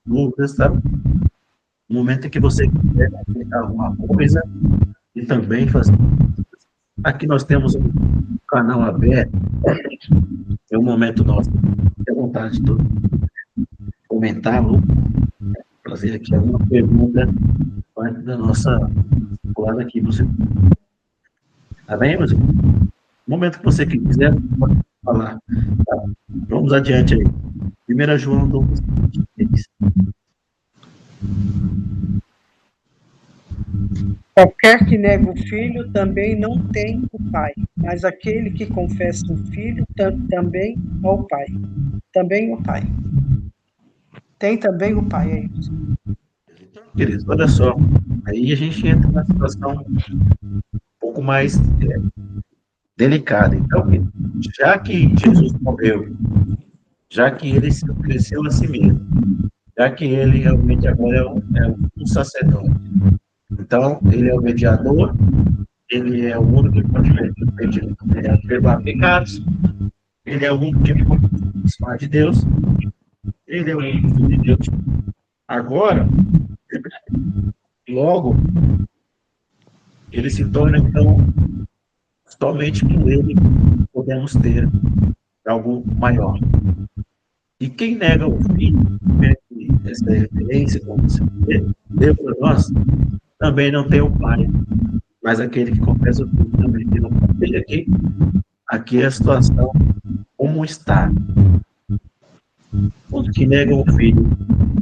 dúvidas, tá? No momento em que você quiser comentar alguma coisa e também fazer. Aqui nós temos um canal aberto, é um momento nosso, fique à vontade de comentar, ou fazer aqui alguma pergunta parte da nossa colada aqui. Você... Tá bem, meus irmãos? No momento que você quiser, pode falar. Tá? Vamos adiante aí. 1 João 2,23. Qualquer que nega o filho também não tem o pai, mas aquele que confessa o filho também ao pai. Também o pai. Tem também o pai, é isso. Queridos, olha só, aí a gente entra numa situação um pouco mais delicada. Então, já que Jesus morreu, já que ele se ofereceu a si mesmo, já que ele realmente agora é um sacerdote, então ele é o mediador, ele é o único que pode perdoar pecados, Ele é o único que pode falar de Deus. Ele é o único filho de Deus. Agora, logo, ele se torna, então, somente com ele podemos ter algo maior. E quem nega o filho, essa referência, como você vê, Deus para nós, também não tem o pai. Mas aquele que confessa o filho também tem o pai. Aqui é a situação como está. Os que negam o filho,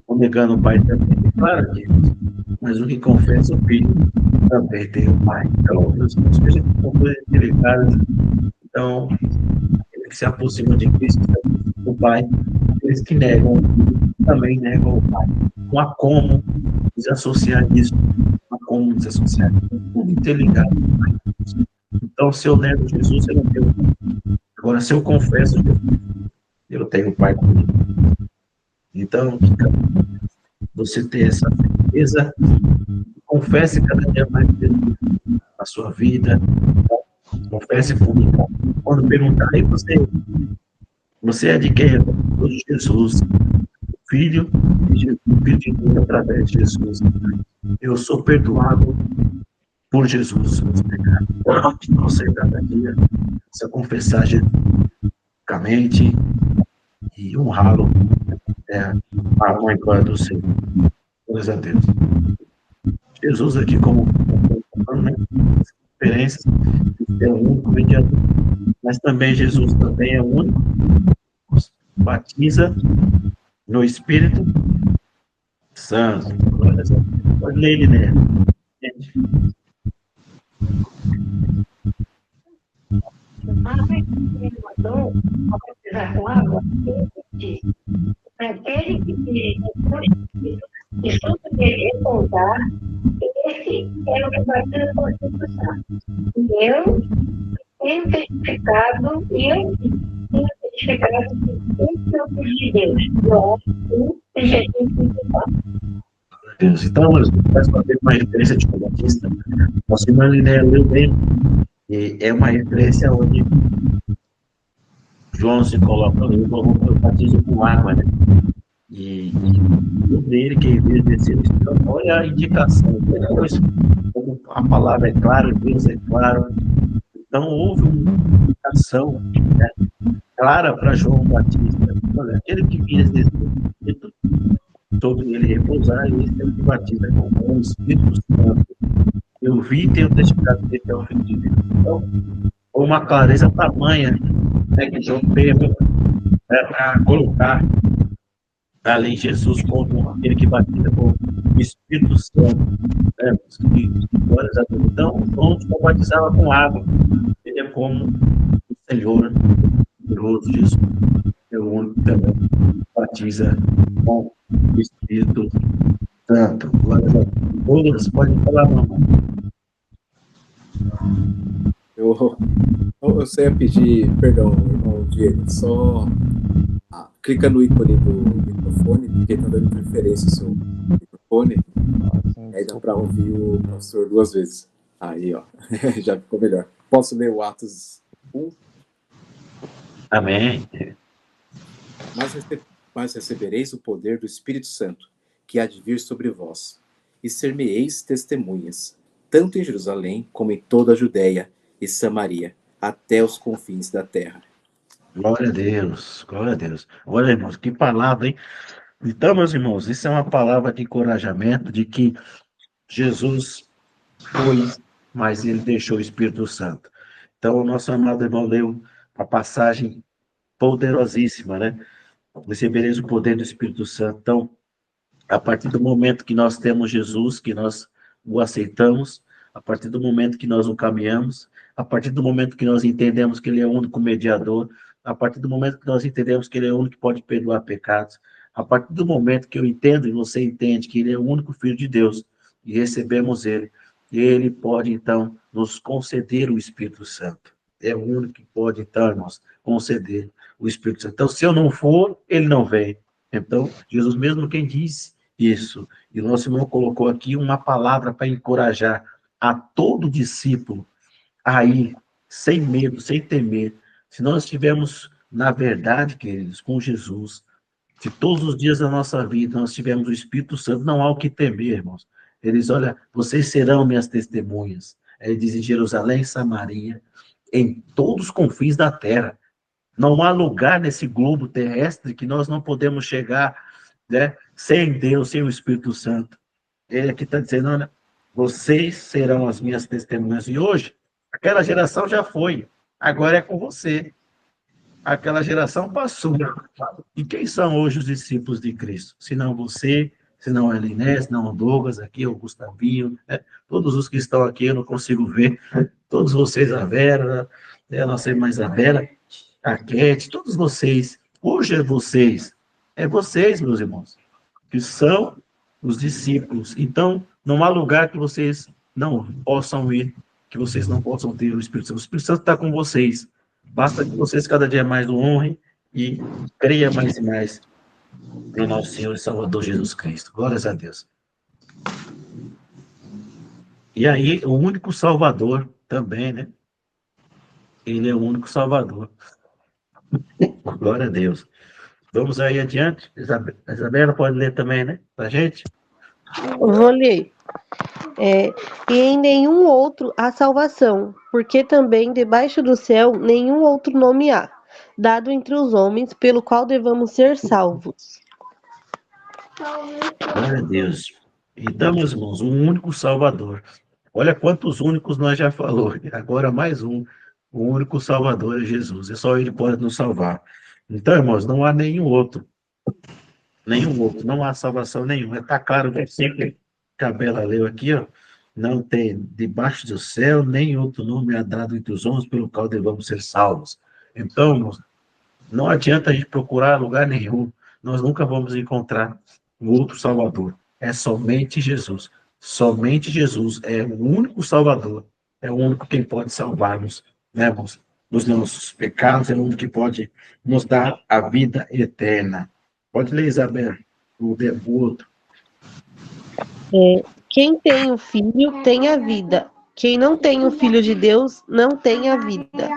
ou negando o pai também, claro que, mas o que confessa o filho também tem o pai. Então, são coisas delicadas. Então, aquele que se aproxima de Cristo, o pai, aqueles que negam o filho também negam o pai. Não há como desassociar isso, não há como desassociar isso. Tudo interligado. Então, se eu nego Jesus, eu não tenho o pai. Agora, se eu confesso Jesus, eu tenho o pai comigo. Então, você ter essa certeza, confesse cada dia mais Jesus na sua vida, confesse comigo. Quando perguntarem, você é de quem? Eu de Jesus, filho de Jesus, filho de Deus através de Jesus. Eu sou perdoado por Jesus os meus pecados. Não sei cada dia, se eu confessar Jesus publicamente e honrá-lo, a honra e glória do Senhor. Glórias a Deus. Jesus aqui como referências, é o único mediador, mas também Jesus também é o único que batiza no Espírito Santo. Glórias a Deus. Pode ler ele, né? Ao batizar com água, ele diz: aquele que e sobre ele repousar, esse é o que batiza com o Espírito Santo. E eu tenho testificado, que esse é o Filho de Deus. Eu e Jesus principal. Deus. Então, mais uma vez, uma referência de João Batista. Nossa irmã Linéia leu bem, e é uma referência onde João se coloca, eu batizo com água, né? E o dele, que veio descer, então, olha a indicação. Depois, como a palavra é clara, Deus é claro. Então, houve uma indicação, né, clara para João Batista. Olha, aquele que vinha descer, sobre ele repousar, e esse é o que batiza com o Espírito Santo. Eu vi e tenho testificado que é o Filho de Deus. Então, uma clareza tamanha, né, que João teve, para colocar ali Jesus como aquele que batiza com o Espírito Santo. Né? Então, João só batizava com água. Ele é como o Senhor, o poderoso Jesus. É o único que também batiza com o Espírito Santo. Todas podem falar, mamãe. Eu só ia pedir perdão, irmão Diego, só clica no ícone do microfone, porque está dando interferência no seu microfone, aí dá para ouvir o pastor 2 vezes. Aí, ó, já ficou melhor. Posso ler o Atos 1? Amém. Mas recebereis o poder do Espírito Santo, que há de vir sobre vós, e ser-me-eis testemunhas, tanto em Jerusalém como em toda a Judéia e Samaria, até os confins da terra. Glória a Deus, glória a Deus. Olha, irmãos, que palavra, hein? Então, meus irmãos, isso é uma palavra de encorajamento, de que Jesus foi, mas ele deixou o Espírito Santo. Então, o nosso amado irmão leu a passagem poderosíssima, né? Recebereis o poder do Espírito Santo. Então, a partir do momento que nós temos Jesus, que nós o aceitamos, a partir do momento que nós o caminhamos, a partir do momento que nós entendemos que ele é o único mediador, a partir do momento que nós entendemos que ele é o único que pode perdoar pecados, a partir do momento que eu entendo e você entende que ele é o único Filho de Deus e recebemos ele pode, então, nos conceder o Espírito Santo. É o único que pode, então, irmãos, conceder o Espírito Santo. Então, se eu não for, ele não vem. Então, Jesus mesmo quem disse isso. E o nosso irmão colocou aqui uma palavra para encorajar a todo discípulo a ir sem medo, sem temer. Se nós estivermos na verdade, queridos, com Jesus, se todos os dias da nossa vida nós tivermos o Espírito Santo, não há o que temer, irmãos. Eles, olha, vocês serão minhas testemunhas. Ele diz em Jerusalém, Samaria, em todos os confins da terra. Não há lugar nesse globo terrestre que nós não podemos chegar, né, sem Deus, sem o Espírito Santo. Ele aqui está dizendo, olha, vocês serão as minhas testemunhas. E hoje, aquela geração já foi, agora é com você. Aquela geração passou. E quem são hoje os discípulos de Cristo? Se não você, se não a Elinés, não o Douglas aqui, o Gustavinho, né? Todos os que estão aqui eu não consigo ver, todos vocês, a Vera, né? A nossa irmã Isabela, a Kete, todos vocês, hoje é vocês, meus irmãos, que são os discípulos. Então, não há lugar que vocês não possam ir, que vocês não possam ter o Espírito Santo. O Espírito Santo está com vocês. Basta que vocês cada dia mais o honrem e creiam mais e mais no nosso Senhor e Salvador Jesus Cristo. Glórias a Deus. E aí, o único Salvador também, né? Ele é o único Salvador. Glória a Deus. Vamos aí adiante. Isabela pode ler também, né? Pra gente? Vou ler. E em nenhum outro há salvação, porque também debaixo do céu nenhum outro nome há, dado entre os homens, pelo qual devamos ser salvos. Glória a Deus. Então, meus irmãos, um único Salvador. Olha quantos únicos nós já falou. Agora mais um. O único Salvador é Jesus. É só Ele pode nos salvar. Então, irmãos, não há nenhum outro. Nenhum outro. Não há salvação nenhuma. Está claro o versículo que a Bela leu aqui, ó. Não tem debaixo do céu nem outro nome é dado entre os homens pelo qual devamos ser salvos. Então, irmãos, não adianta a gente procurar lugar nenhum. Nós nunca vamos encontrar um outro Salvador. É somente Jesus. Somente Jesus é o único Salvador. É o único quem pode salvar-nos, né, irmãos, dos nossos pecados. É o único que pode nos dar a vida eterna. Pode ler, Isabel, o outro. Quem tem o Filho tem a vida. Quem não tem o Filho de Deus não tem a vida.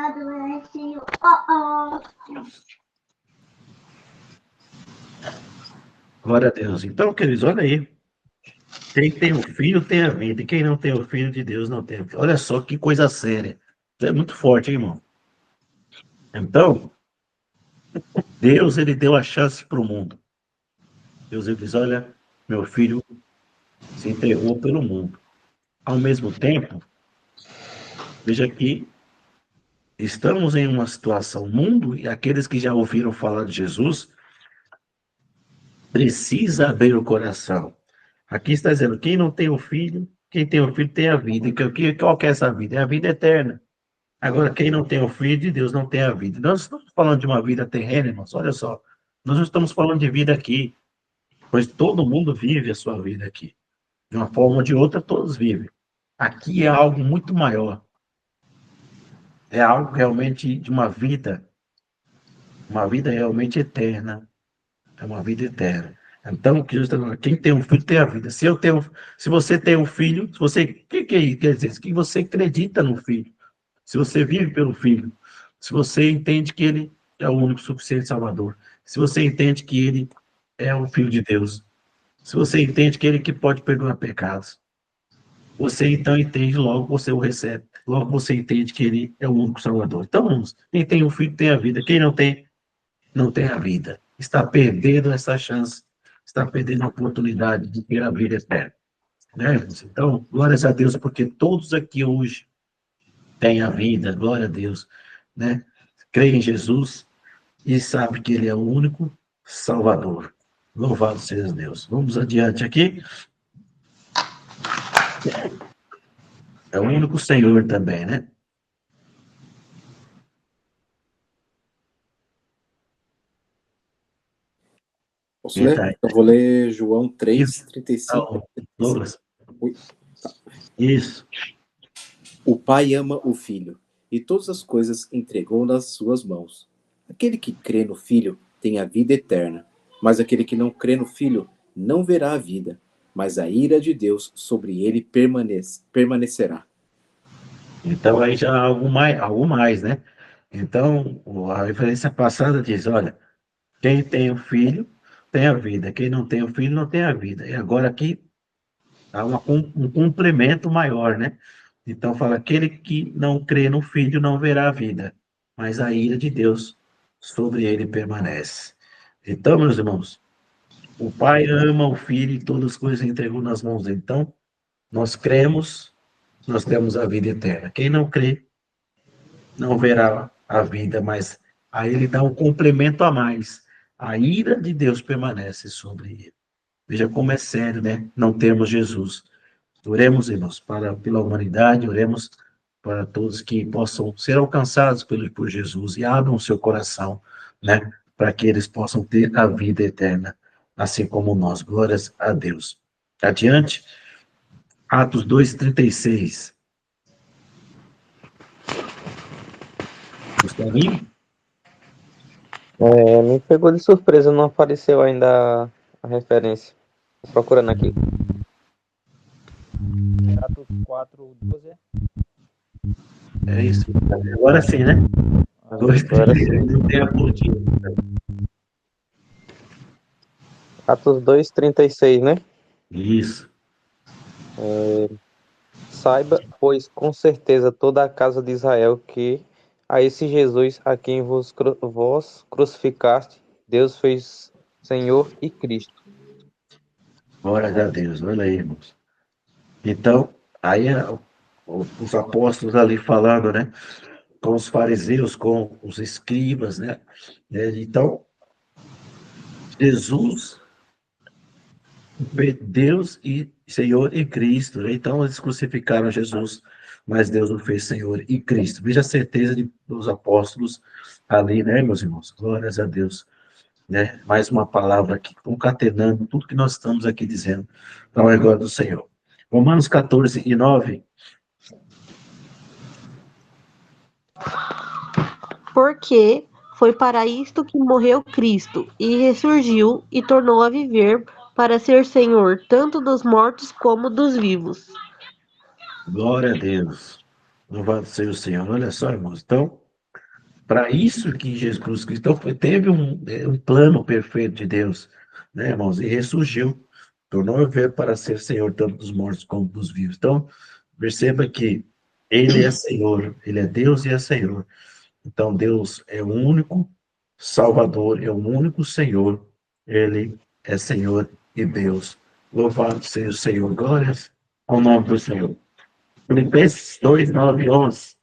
Glória a Deus. Então, queridos, olha aí. Quem tem o Filho tem a vida. E quem não tem o Filho de Deus não tem a vida. Olha só que coisa séria. Isso é muito forte, hein, irmão? Então, Deus, ele deu a chance para o mundo. Deus, ele diz, olha, meu filho se entregou pelo mundo. Ao mesmo tempo, veja que estamos em uma situação, mundo, e aqueles que já ouviram falar de Jesus, precisa abrir o coração. Aqui está dizendo, quem não tem o filho, quem tem o filho tem a vida. E qual que é essa vida? É a vida eterna. Agora, quem não tem o filho de Deus não tem a vida. Nós estamos falando de uma vida terrena, irmãos, olha só. Nós não estamos falando de vida aqui, pois todo mundo vive a sua vida aqui. De uma forma ou de outra, todos vivem. Aqui é algo muito maior. É algo realmente de uma vida realmente eterna. É uma vida eterna. Então, quem tem um filho tem a vida. Se você tem um filho, o que é isso? Quer dizer, que você acredita no filho. Se você vive pelo filho. Se você entende que ele é o único suficiente Salvador. Se você entende que ele é o Filho de Deus. Se você entende que ele que pode perdoar pecados. Você então entende, logo você o recebe. Logo você entende que ele é o único Salvador. Então, quem tem um filho tem a vida. Quem não tem, não tem a vida. Está perdendo essa chance. Está perdendo a oportunidade de ter a vida eterna. Né? Então, glórias a Deus, porque todos aqui hoje têm a vida, glória a Deus. Né? Creem em Jesus e sabem que ele é o único Salvador. Louvado seja Deus. Vamos adiante aqui. É o único Senhor também, né? Posso ler? Eu vou ler João 3, 35. Douglas. Isso. O Pai ama o Filho, e todas as coisas entregou nas suas mãos. Aquele que crê no Filho tem a vida eterna, mas aquele que não crê no Filho não verá a vida, mas a ira de Deus sobre ele permanecerá. Então aí já há algo mais, né? Então, a referência passada diz, olha, quem tem o filho tem a vida, quem não tem o filho não tem a vida. E agora aqui há um complemento maior, né? Então fala, aquele que não crê no filho não verá a vida, mas a ira de Deus sobre ele permanece. Então, meus irmãos, o Pai ama o Filho e todas as coisas entregou nas mãos dele. Então, nós cremos, nós temos a vida eterna. Quem não crê, não verá a vida, mas aí ele dá um complemento a mais. A ira de Deus permanece sobre ele. Veja como é sério, né? Não temos Jesus. Oremos, irmãos, pela humanidade, oremos para todos que possam ser alcançados por Jesus e abram o seu coração, né? Para que eles possam ter a vida eterna, assim como nós. Glórias a Deus. Adiante, Atos 2:36. Gustavinho? Me pegou de surpresa, não apareceu ainda a referência. Tô procurando aqui. Atos 4:12. É isso. Agora sim, né? Agora sim. Não tem a pontinha. Atos 2:36, né? Isso. Saiba, pois com certeza toda a casa de Israel que a esse Jesus a quem vós crucificaste, Deus fez Senhor e Cristo. Glórias a Deus. Olha aí, irmãos. Então, aí os apóstolos ali falando, né? Com os fariseus, com os escribas, né? Então, Jesus, Deus e Senhor e Cristo, né? Então, eles crucificaram Jesus, mas Deus o fez Senhor e Cristo. Veja a certeza dos apóstolos ali, né, meus irmãos? Glórias a Deus. Né? Mais uma palavra aqui, concatenando tudo que nós estamos aqui dizendo ao redor do Senhor. Romanos 14:9. Porque foi para isto que morreu Cristo, e ressurgiu, e tornou a viver, para ser Senhor tanto dos mortos como dos vivos. Glória a Deus. Louvado seja o Senhor. Olha só, irmãos. Então, para isso que Jesus Cristo teve um plano perfeito de Deus, né, irmãos? E ressurgiu, tornou a ver para ser Senhor tanto dos mortos como dos vivos. Então, perceba que Ele é Senhor, Ele é Deus e é Senhor. Então, Deus é o único Salvador, é o único Senhor, Ele é Senhor e Deus. Louvado seja o Senhor. Glórias ao nome do Senhor. Filipenses 2:9-11.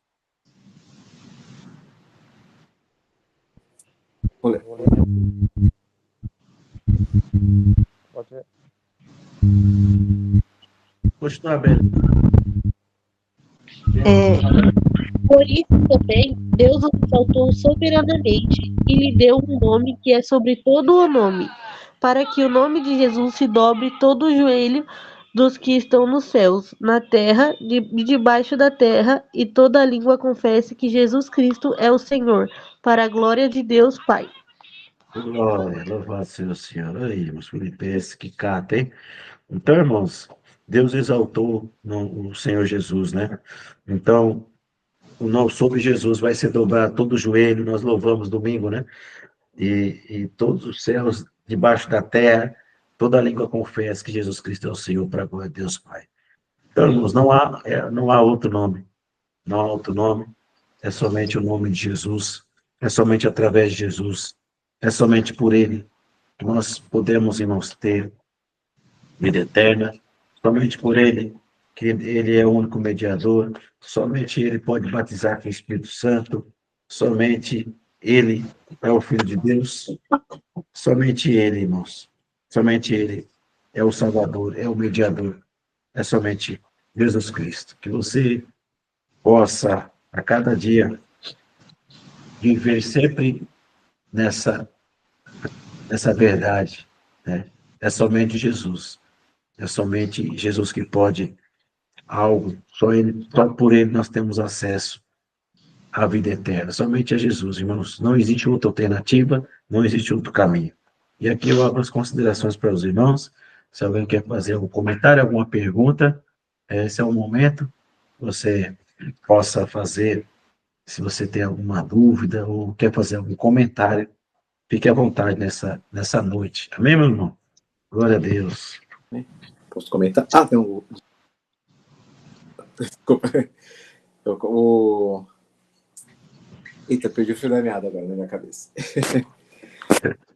Olha, Pode ver. Continua aberto. Por isso também Deus o exaltou soberanamente e lhe deu um nome que é sobre todo o nome, para que o nome de Jesus se dobre todo o joelho dos que estão nos céus, na terra e debaixo da terra, e toda a língua confesse que Jesus Cristo é o Senhor, para a glória de Deus Pai. Glória, louvado seja o Senhor. Olha aí, irmãos, Filipenses, que cata, hein? Então, irmãos, Deus exaltou o Senhor Jesus, né? Então, o nome sobre Jesus vai ser dobrado todo o joelho, nós louvamos domingo, né? E todos os céus debaixo da terra, toda a língua confessa que Jesus Cristo é o Senhor, para a glória de Deus Pai. Então, irmãos, não há outro nome, não há outro nome, é somente o nome de Jesus, é somente através de Jesus, é somente por Ele que nós podemos, irmãos, ter vida eterna, somente por Ele, que Ele é o único mediador, somente Ele pode batizar com o Espírito Santo, somente Ele é o Filho de Deus, somente Ele, irmãos, somente Ele é o Salvador, é o mediador, é somente Jesus Cristo. Que você possa, a cada dia, viver sempre nessa verdade, né? É somente Jesus. É somente Jesus que pode algo. Só por ele nós temos acesso à vida eterna. Somente a Jesus, irmãos. Não existe outra alternativa, não existe outro caminho. E aqui eu abro as considerações para os irmãos. Se alguém quer fazer algum comentário, alguma pergunta, esse é o momento. Você possa fazer Se você tem alguma dúvida ou quer fazer algum comentário, fique à vontade nessa noite. Amém, meu irmão? Glória a Deus. Posso comentar? Ah, tem um... Desculpa. Eita, perdi o fio da meada agora na minha cabeça.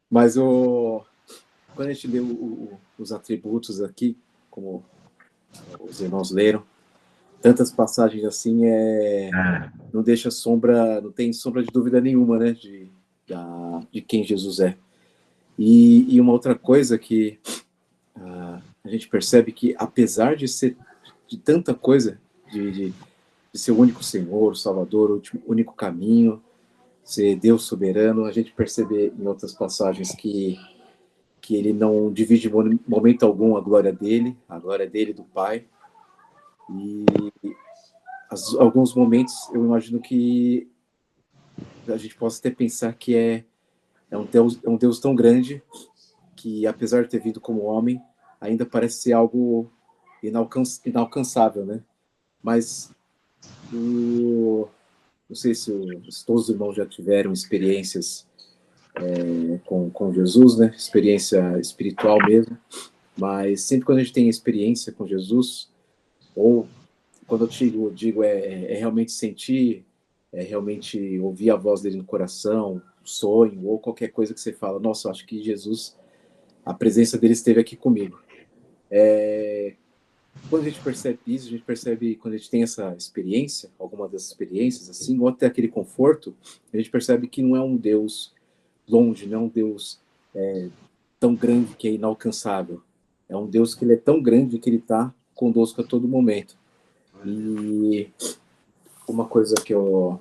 Mas quando a gente lê os atributos aqui, como os irmãos leram, tantas passagens assim, não deixa sombra, não tem sombra de dúvida nenhuma, né, de quem Jesus é. E uma outra coisa que a gente percebe que, apesar de ser de tanta coisa, de ser o único Senhor, o Salvador, o único caminho, ser Deus soberano, a gente percebe em outras passagens que ele não divide em momento algum a glória dele do Pai. E alguns momentos eu imagino que a gente possa até pensar que é um Deus tão grande que, apesar de ter vindo como homem, ainda parece ser algo inalcançável, né? Mas não sei se todos os irmãos já tiveram experiências com Jesus, né? Experiência espiritual mesmo. Mas sempre quando a gente tem experiência com Jesus, ou quando eu digo realmente sentir, é realmente ouvir a voz dele no coração, sonho, ou qualquer coisa que você fala, nossa, eu acho que Jesus, a presença dele esteve aqui comigo. Quando a gente percebe isso, a gente percebe, quando a gente tem essa experiência, alguma dessas experiências, assim, ou até aquele conforto, a gente percebe que não é um Deus longe, não é um Deus tão grande que é inalcançável. É um Deus que ele é tão grande que ele está conosco a todo momento. E uma coisa que eu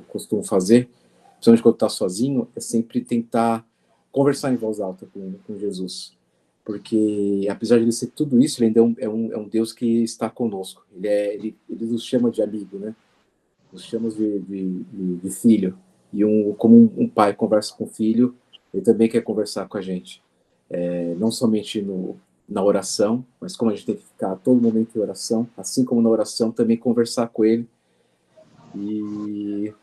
costumo fazer, principalmente quando está sozinho, é sempre tentar conversar em voz alta com Jesus. Porque, apesar de ele ser tudo isso, ele ainda é um Deus que está conosco. Ele nos chama de amigo, né? Nos chama de filho. E como um pai conversa com o filho, ele também quer conversar com a gente. Não somente na oração, mas como a gente tem que ficar a todo momento em oração, assim como na oração, também conversar com ele. E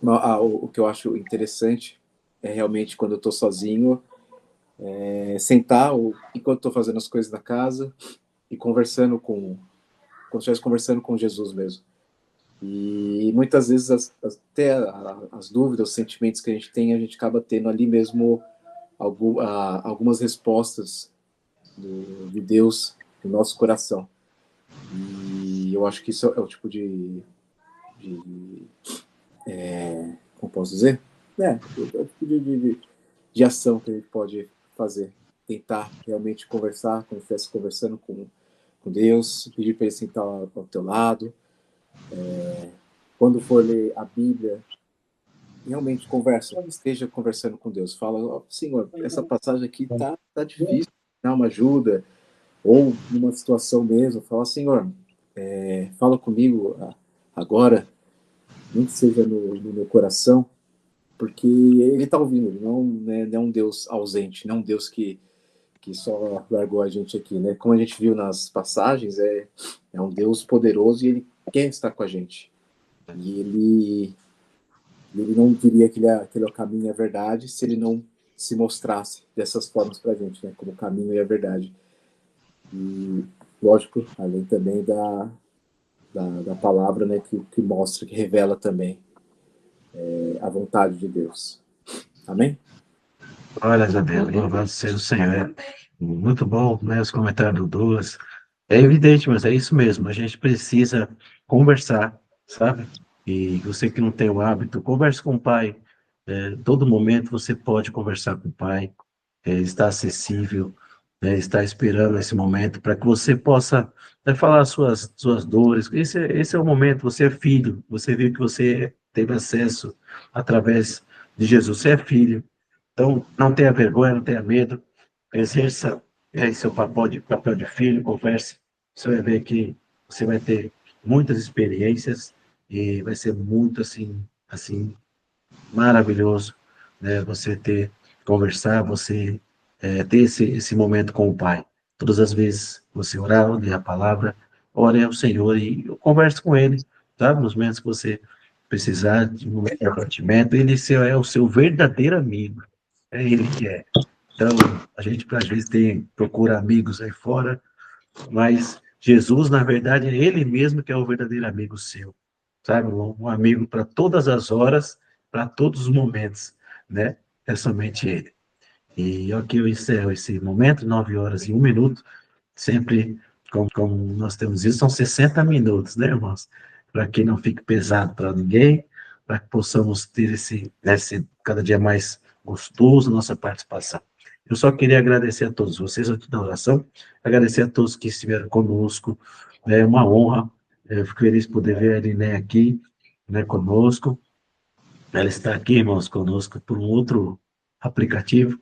o que eu acho interessante é realmente, quando eu estou sozinho, sentar enquanto estou fazendo as coisas na casa e conversando como se estivesse conversando com Jesus mesmo. E muitas vezes até as dúvidas, os sentimentos que a gente acaba tendo ali mesmo algumas respostas de Deus no nosso coração. E eu acho que isso é o tipo como posso dizer? É o tipo de ação que a gente pode fazer. Tentar realmente conversar, como se estivesse conversando com Deus, pedir para ele sentar ao teu lado. Quando for ler a Bíblia, realmente esteja conversando com Deus. Fala, oh, Senhor, essa passagem aqui tá difícil, dá uma ajuda. Ou numa situação mesmo, fala, Senhor, fala comigo agora, nem que seja no meu coração, porque ele está ouvindo, ele não é um Deus ausente, não é um Deus que só largou a gente aqui, né? Como a gente viu nas passagens, é um Deus poderoso e ele quer estar com a gente. E ele não diria que aquele é o caminho e a verdade se ele não se mostrasse dessas formas para a gente, né? Como o caminho e a verdade. E, lógico, além também da palavra, né? Que mostra, que revela também a vontade de Deus. Amém? Glória a Deus, louvado seja o Senhor. Muito bom, né, os comentários do Douglas. É evidente, mas é isso mesmo. A gente precisa conversar, sabe? E você que não tem o hábito, converse com o pai. Todo momento você pode conversar com o pai. Está acessível, está esperando esse momento para que você possa falar suas dores. Esse é o momento. Você é filho. Você viu que você teve acesso através de Jesus. Você é filho. Então, não tenha vergonha, não tenha medo, exerça seu papel de filho, converse. Você vai ver que você vai ter muitas experiências e vai ser muito assim maravilhoso, né? Você conversar, você ter esse momento com o Pai. Todas as vezes você orar, ler a palavra, ore ao Senhor e converse com Ele. sabe? Nos momentos que você precisar de um momento de abatimento, ele é o seu verdadeiro amigo. É ele que é. Então, a gente, às vezes, procura amigos aí fora, mas Jesus, na verdade, é ele mesmo que é o verdadeiro amigo seu, sabe? Um amigo para todas as horas, para todos os momentos, né? É somente ele. E aqui eu encerro esse momento, 9h01, sempre, como nós temos isso, são 60 minutos, né, irmãos? Para que não fique pesado para ninguém, para que possamos ter esse cada dia mais gostoso nossa participação. Eu só queria agradecer a todos vocês aqui da oração, agradecer a todos que estiveram conosco, é uma honra, eu fico feliz de poder ver a Eliné aqui, né, conosco, ela está aqui, irmãos, conosco por um outro aplicativo,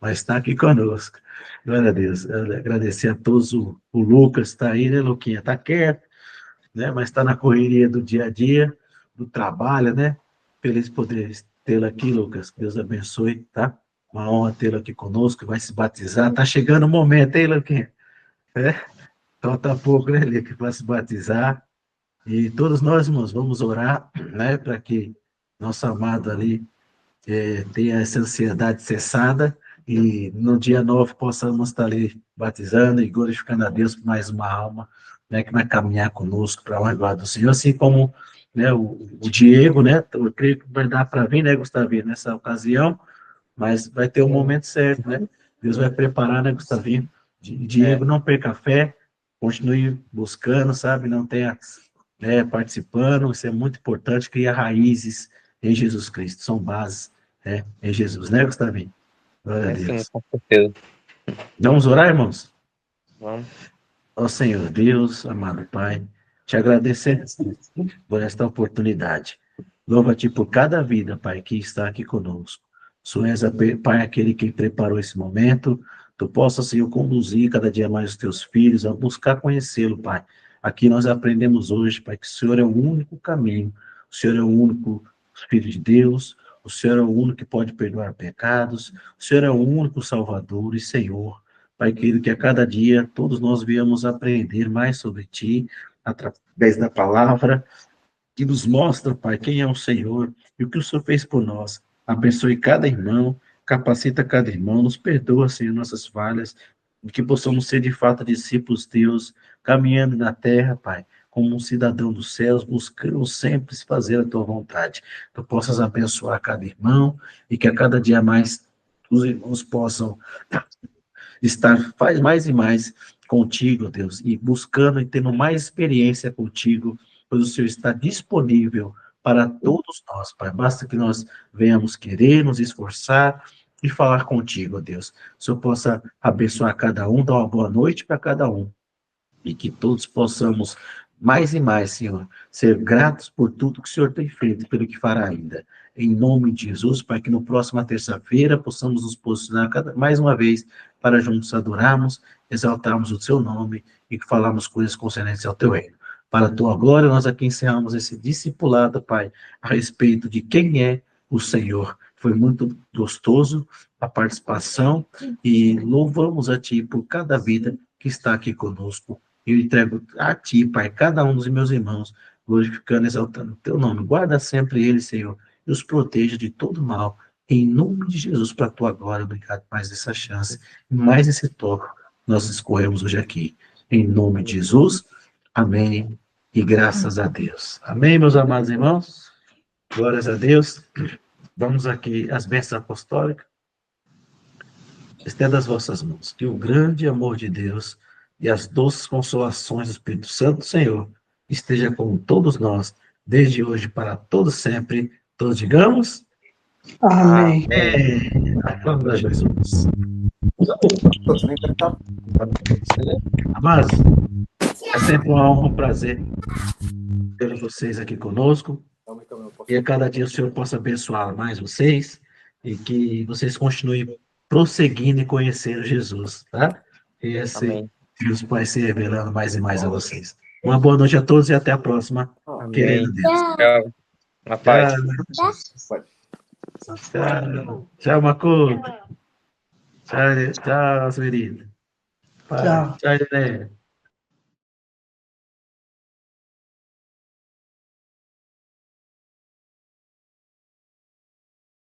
mas está aqui conosco. Glória a Deus. Agradecer a todos. O Lucas está aí, né, Luquinha? Está quieto, né? Mas está na correria do dia a dia, do trabalho, né? Feliz de poder tê-lo aqui, Lucas. Deus abençoe, tá? Uma honra tê-lo aqui conosco. Vai se batizar. Está chegando o momento, hein, Luquinha? Falta pouco, né, Lica, para se batizar. E todos nós, irmãos, vamos orar, né, para que nosso amado ali tenha essa ansiedade cessada e no dia 9 possamos estar ali batizando e glorificando a Deus por mais uma alma, né, que vai caminhar conosco para a honra do Senhor, assim como, né, o Diego, né, eu creio que vai dar para vir, né, Gustavinho, nessa ocasião, mas vai ter um momento certo, né, Deus vai preparar, né, Gustavinho, Diego, não perca a fé, continue buscando, sabe, não tenha, né, participando, isso é muito importante, criar raízes em Jesus Cristo, são bases, em Jesus, né, Gustavinho? Glória a Sim, Deus. com certeza. Vamos orar, irmãos? Vamos. Ó Senhor Deus, amado Pai, te agradecemos por esta oportunidade. Louva-te por cada vida, Pai, que está aqui conosco. Tu és, Pai, aquele que preparou esse momento. Tu possa, Senhor, conduzir cada dia mais os teus filhos a buscar conhecê-lo, Pai. Aqui nós aprendemos hoje, Pai, que o Senhor é o único caminho. O Senhor é o único Filho de Deus. O Senhor é o único que pode perdoar pecados. O Senhor é o único Salvador e Senhor. Pai querido, que a cada dia todos nós viemos aprender mais sobre Ti, através da palavra, que nos mostra, Pai, quem é o Senhor e o que o Senhor fez por nós. Abençoe cada irmão, capacita cada irmão, nos perdoa, Senhor, nossas falhas, e que possamos ser de fato discípulos teus, caminhando na terra, Pai, como um cidadão dos céus, buscando sempre fazer a tua vontade. Tu possas abençoar cada irmão e que a cada dia mais os irmãos possam estar faz mais e mais contigo, Deus, e buscando e tendo mais experiência contigo, pois o Senhor está disponível para todos nós, Pai. Basta que nós venhamos querer, nos esforçar e falar contigo, Deus. O Senhor possa abençoar cada um, dar uma boa noite para cada um, e que todos possamos mais e mais, Senhor, ser gratos por tudo que o Senhor tem feito e pelo que fará ainda. Em nome de Jesus, para que no próxima terça-feira possamos nos posicionar mais uma vez para juntos adorarmos, exaltarmos o seu nome e falarmos coisas concernentes ao teu reino. Para a tua glória, nós aqui encerramos esse discipulado, Pai, a respeito de quem é o Senhor. Foi muito gostoso a participação e louvamos a Ti por cada vida que está aqui conosco. Eu entrego a Ti, Pai, cada um dos meus irmãos, glorificando, exaltando o Teu nome. Guarda sempre eles, Senhor, e os proteja de todo mal. Em nome de Jesus, para a Tua glória. Obrigado por mais essa chance, mais esse toque nós escorremos hoje aqui. Em nome de Jesus, amém e graças a Deus. Amém, meus amados irmãos? Glórias a Deus. Vamos aqui às bênçãos apostólicas. Estenda as vossas mãos. Que o grande amor de Deus e as doces consolações do Espírito Santo do Senhor esteja com todos nós, desde hoje para todo sempre. Todos digamos. Amém. Amém. Aplauda a Jesus. Amados, é sempre uma honra, um prazer ter vocês aqui conosco. E a cada dia o Senhor possa abençoar mais vocês e que vocês continuem prosseguindo e conhecendo Jesus, tá? E esse Deus vai se revelando mais e mais a vocês. Uma boa noite a todos e até a próxima, querendo Deus. Tchau. Na paz. Tchau, Macoto. Tchau, Severino. Tchau. Tchau, Helena.